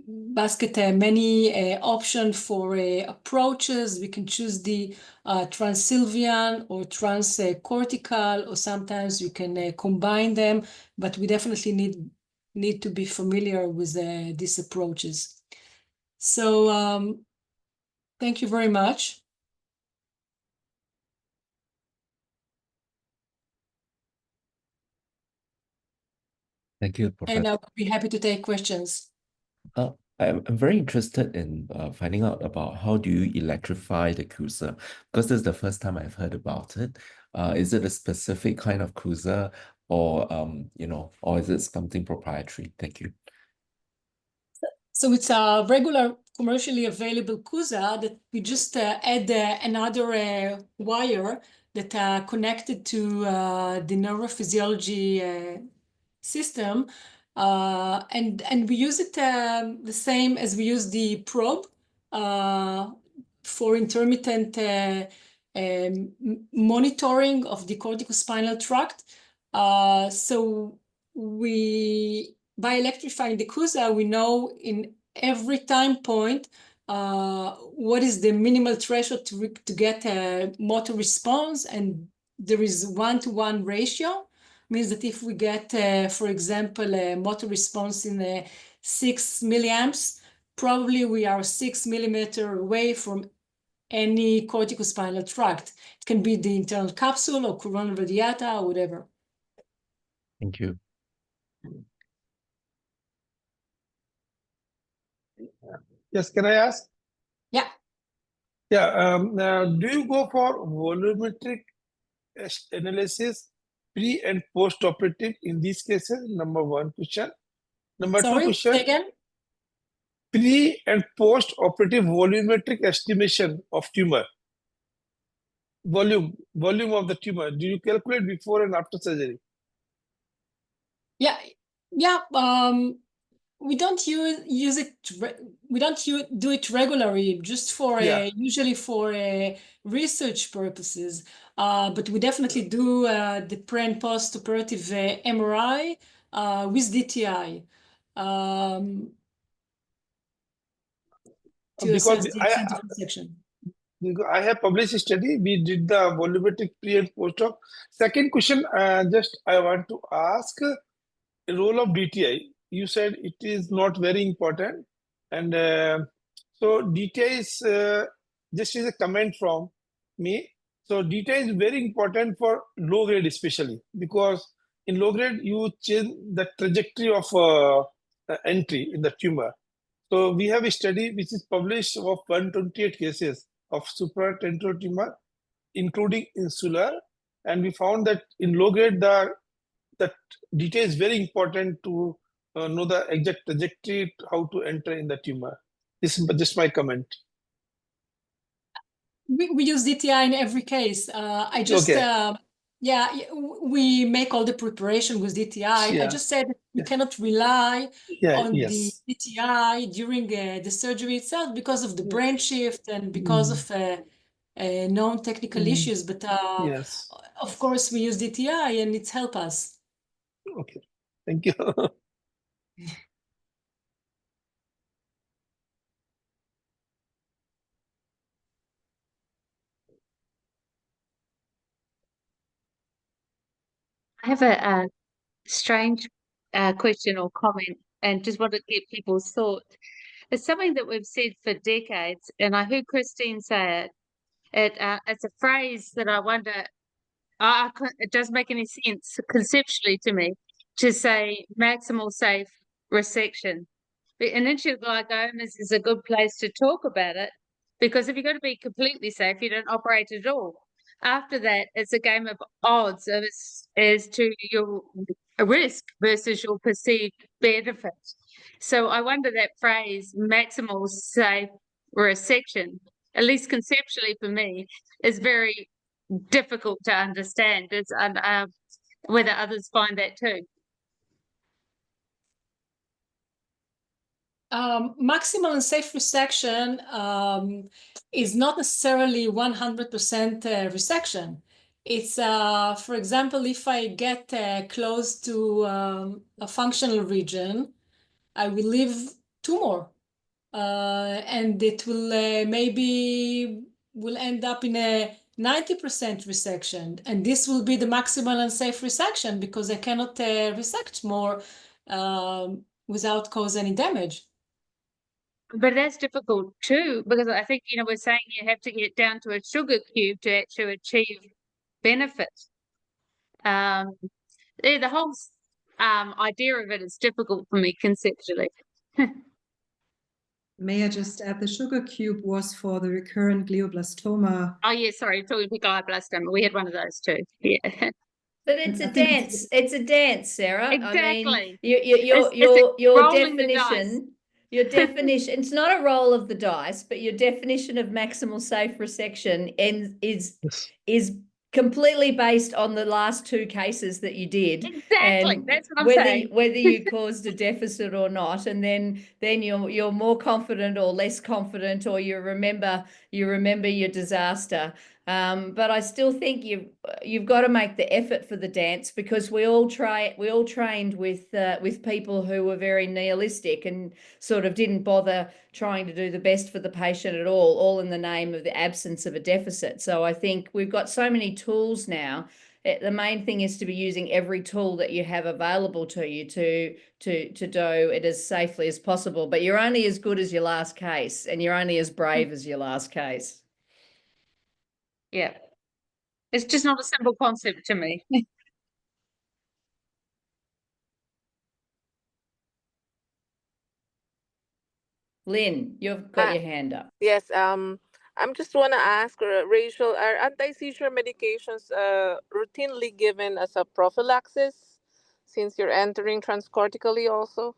basket many options for approaches. We can choose the transsylvian or transcortical, or sometimes we can combine them, but we definitely need to be familiar with these approaches. So thank you very much. Thank you, And Professor. I'll be happy to take questions. I'm very interested in finding out about how do you electrify the cruiser, because this is the first time I've heard about it. Is it a specific kind of cruiser, or or is it something proprietary? Thank you. So it's a regular commercially available CUSA that we just add another wire that connected to the neurophysiology system, and we use it the same as we use the probe for intermittent monitoring of the corticospinal tract. So by electrifying the CUSA, we know in every time point what is the minimal threshold to get a motor response, and there is 1-to-1 ratio. Means that if we get, for example, a motor response in 6 milliamps, probably we are 6 millimeter away from any corticospinal tract. It can be the internal capsule or coronal radiata or whatever. Thank you. Yes, can I ask? Yeah. Yeah. Do you go for volumetric analysis pre and post operative in these cases? Number one question. Number two Sorry, question. say again? Pre and post operative volumetric estimation of tumor. Volume of the tumor. Do you calculate before and after surgery? Yeah. We don't use it. We don't do it regularly, just for usually for research purposes. But we definitely do the pre and post operative MRI with DTI to assess the extent of resection. I have published a study. We did the volumetric pre and post op. Second question, just I want to ask the role of DTI. You said it is not very important, and so DTI is just is a comment from me. So DTI is very important for low grade, especially because in low grade you change the trajectory of entry in the tumor. So we have a study which is published of 128 cases of supratentorial tumor, including insular, and we found that in low grade that detail is very important to know the exact trajectory, how to enter in the tumor. This is just my comment. We use DTI in every case. I just we make all the preparation with DTI. Yeah. I just said we cannot rely on the Yes. DTI during the surgery itself because of the brain shift and because of known technical issues. But Yes. of course, we use DTI and it's helped us. Okay, thank you. I have a strange question or comment, and just want to get people's thoughts. It's something that we've said for decades, and I heard Christine say it. It's a phrase that I wonder, it doesn't make any sense conceptually to me, to say maximal safe resection. But initial glioma is a good place to talk about it, because if you're going to be completely safe, you don't operate at all. After that, it's a game of odds as to your risk versus your perceived benefit. So I wonder that phrase, maximal safe resection, at least conceptually for me, is very difficult to understand. It's whether others find that too. Maximal and safe resection is not necessarily 100% resection. It's, for example, if I get close to a functional region, I will leave tumor. And it will maybe will end up in a 90% resection. And this will be the maximal and safe resection because I cannot resect more without cause any damage. But that's difficult too, because I think, we're saying you have to get down to a sugar cube to actually achieve benefit. The whole idea of it is difficult for me conceptually. May I just add, the sugar cube was for the recurrent glioblastoma. Oh yeah, sorry, talking about glioblastoma. We had one of those too. Yeah. But it's a dance. It's a dance, Sarah. Exactly. I mean, your rolling the dice. definition, your definition. It's not a roll of the dice, but your definition of maximal safe resection is completely based on the last two cases that you did. Exactly. And that's what I'm saying. Whether you caused a deficit or not, and then you're more confident or less confident, or you remember your disaster. But I still think you've got to make the effort for the dance, because we all trained with people who were very nihilistic and sort of didn't bother trying to do the best for the patient at all in the name of the absence of a deficit. So I think we've got so many tools now. The main thing is to be using every tool that you have available to you to do it as safely as possible. But you're only as good as your last case, and you're only as brave as your last case. Yeah. It's just not a simple concept to me. Lynn, you've got your hand up. Yes, I'm just want to ask, Rachel, are anti-seizure medications routinely given as a prophylaxis since you're entering transcortically also?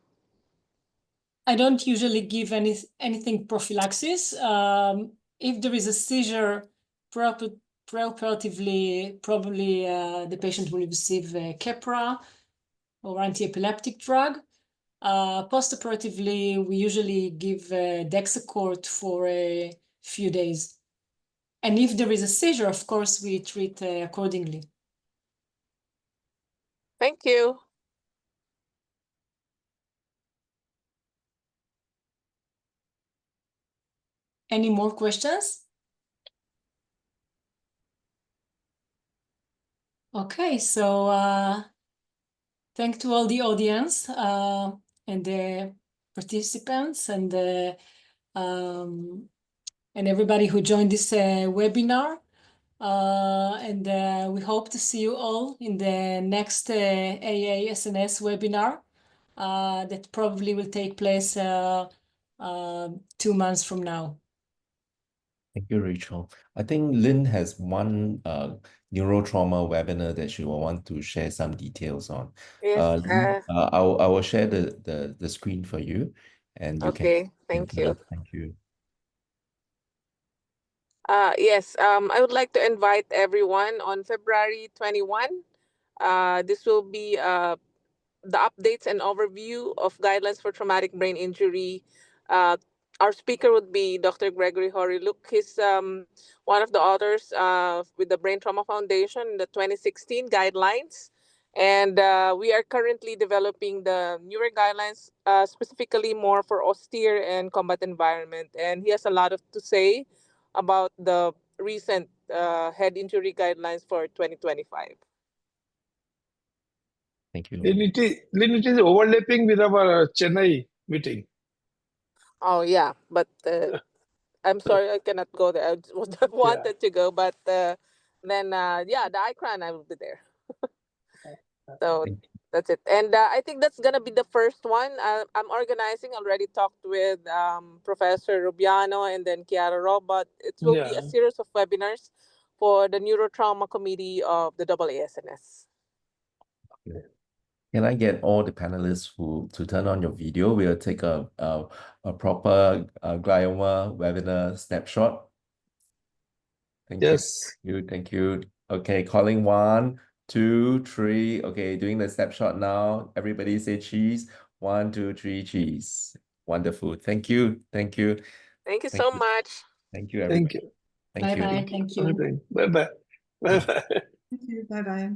I don't usually give anything prophylaxis. If there is a seizure, preoperatively, probably the patient will receive Keppra or anti-epileptic drug. Postoperatively, we usually give Dexacort for a few days. And if there is a seizure, of course, we treat accordingly. Thank you. Any more questions? Okay, so thank to all the audience and the participants and everybody who joined this webinar. And we hope to see you all in the next AASNS webinar that probably will take place 2 months from now. Thank you, Rachel. I think Lynn has one neurotrauma webinar that she will want to share some details on. Yes. Lynn, I will share the screen for you, and you Okay. Thank you. Thank you. Yes. I would like to invite everyone on February 21. This will be the updates and overview of guidelines for traumatic brain injury. Our speaker would be Dr. Gregory Horiluk. He's one of the authors with the Brain Trauma Foundation in the 2016 guidelines. And we are currently developing the newer guidelines, specifically more for austere and combat environment. And he has a lot to say about the recent head injury guidelines for 2025. Thank you. Lynn, it is overlapping with our Chennai meeting. Oh, yeah. But I'm sorry I cannot go there. I wanted to go, but then, yeah, the ICRAN, I will be there. So that's it. And I think that's going to be the first one. I'm organizing, already talked with Professor Rubiano and then Chiara Robot. It will be a series of webinars for the Neurotrauma Committee of the AASNS. Can I get all the panelists to turn on your video? We'll take a proper glioma webinar snapshot. Thank you. Thank you. Okay, calling 1, 2, 3. Okay, doing the snapshot now. Everybody say cheese. 1, 2, 3, cheese. Wonderful. Thank you. Thank you. Thank you so much. Thank you, everybody. Thank you. Bye-bye. Thank you. Bye-bye. Bye-bye. Thank you. Bye-bye.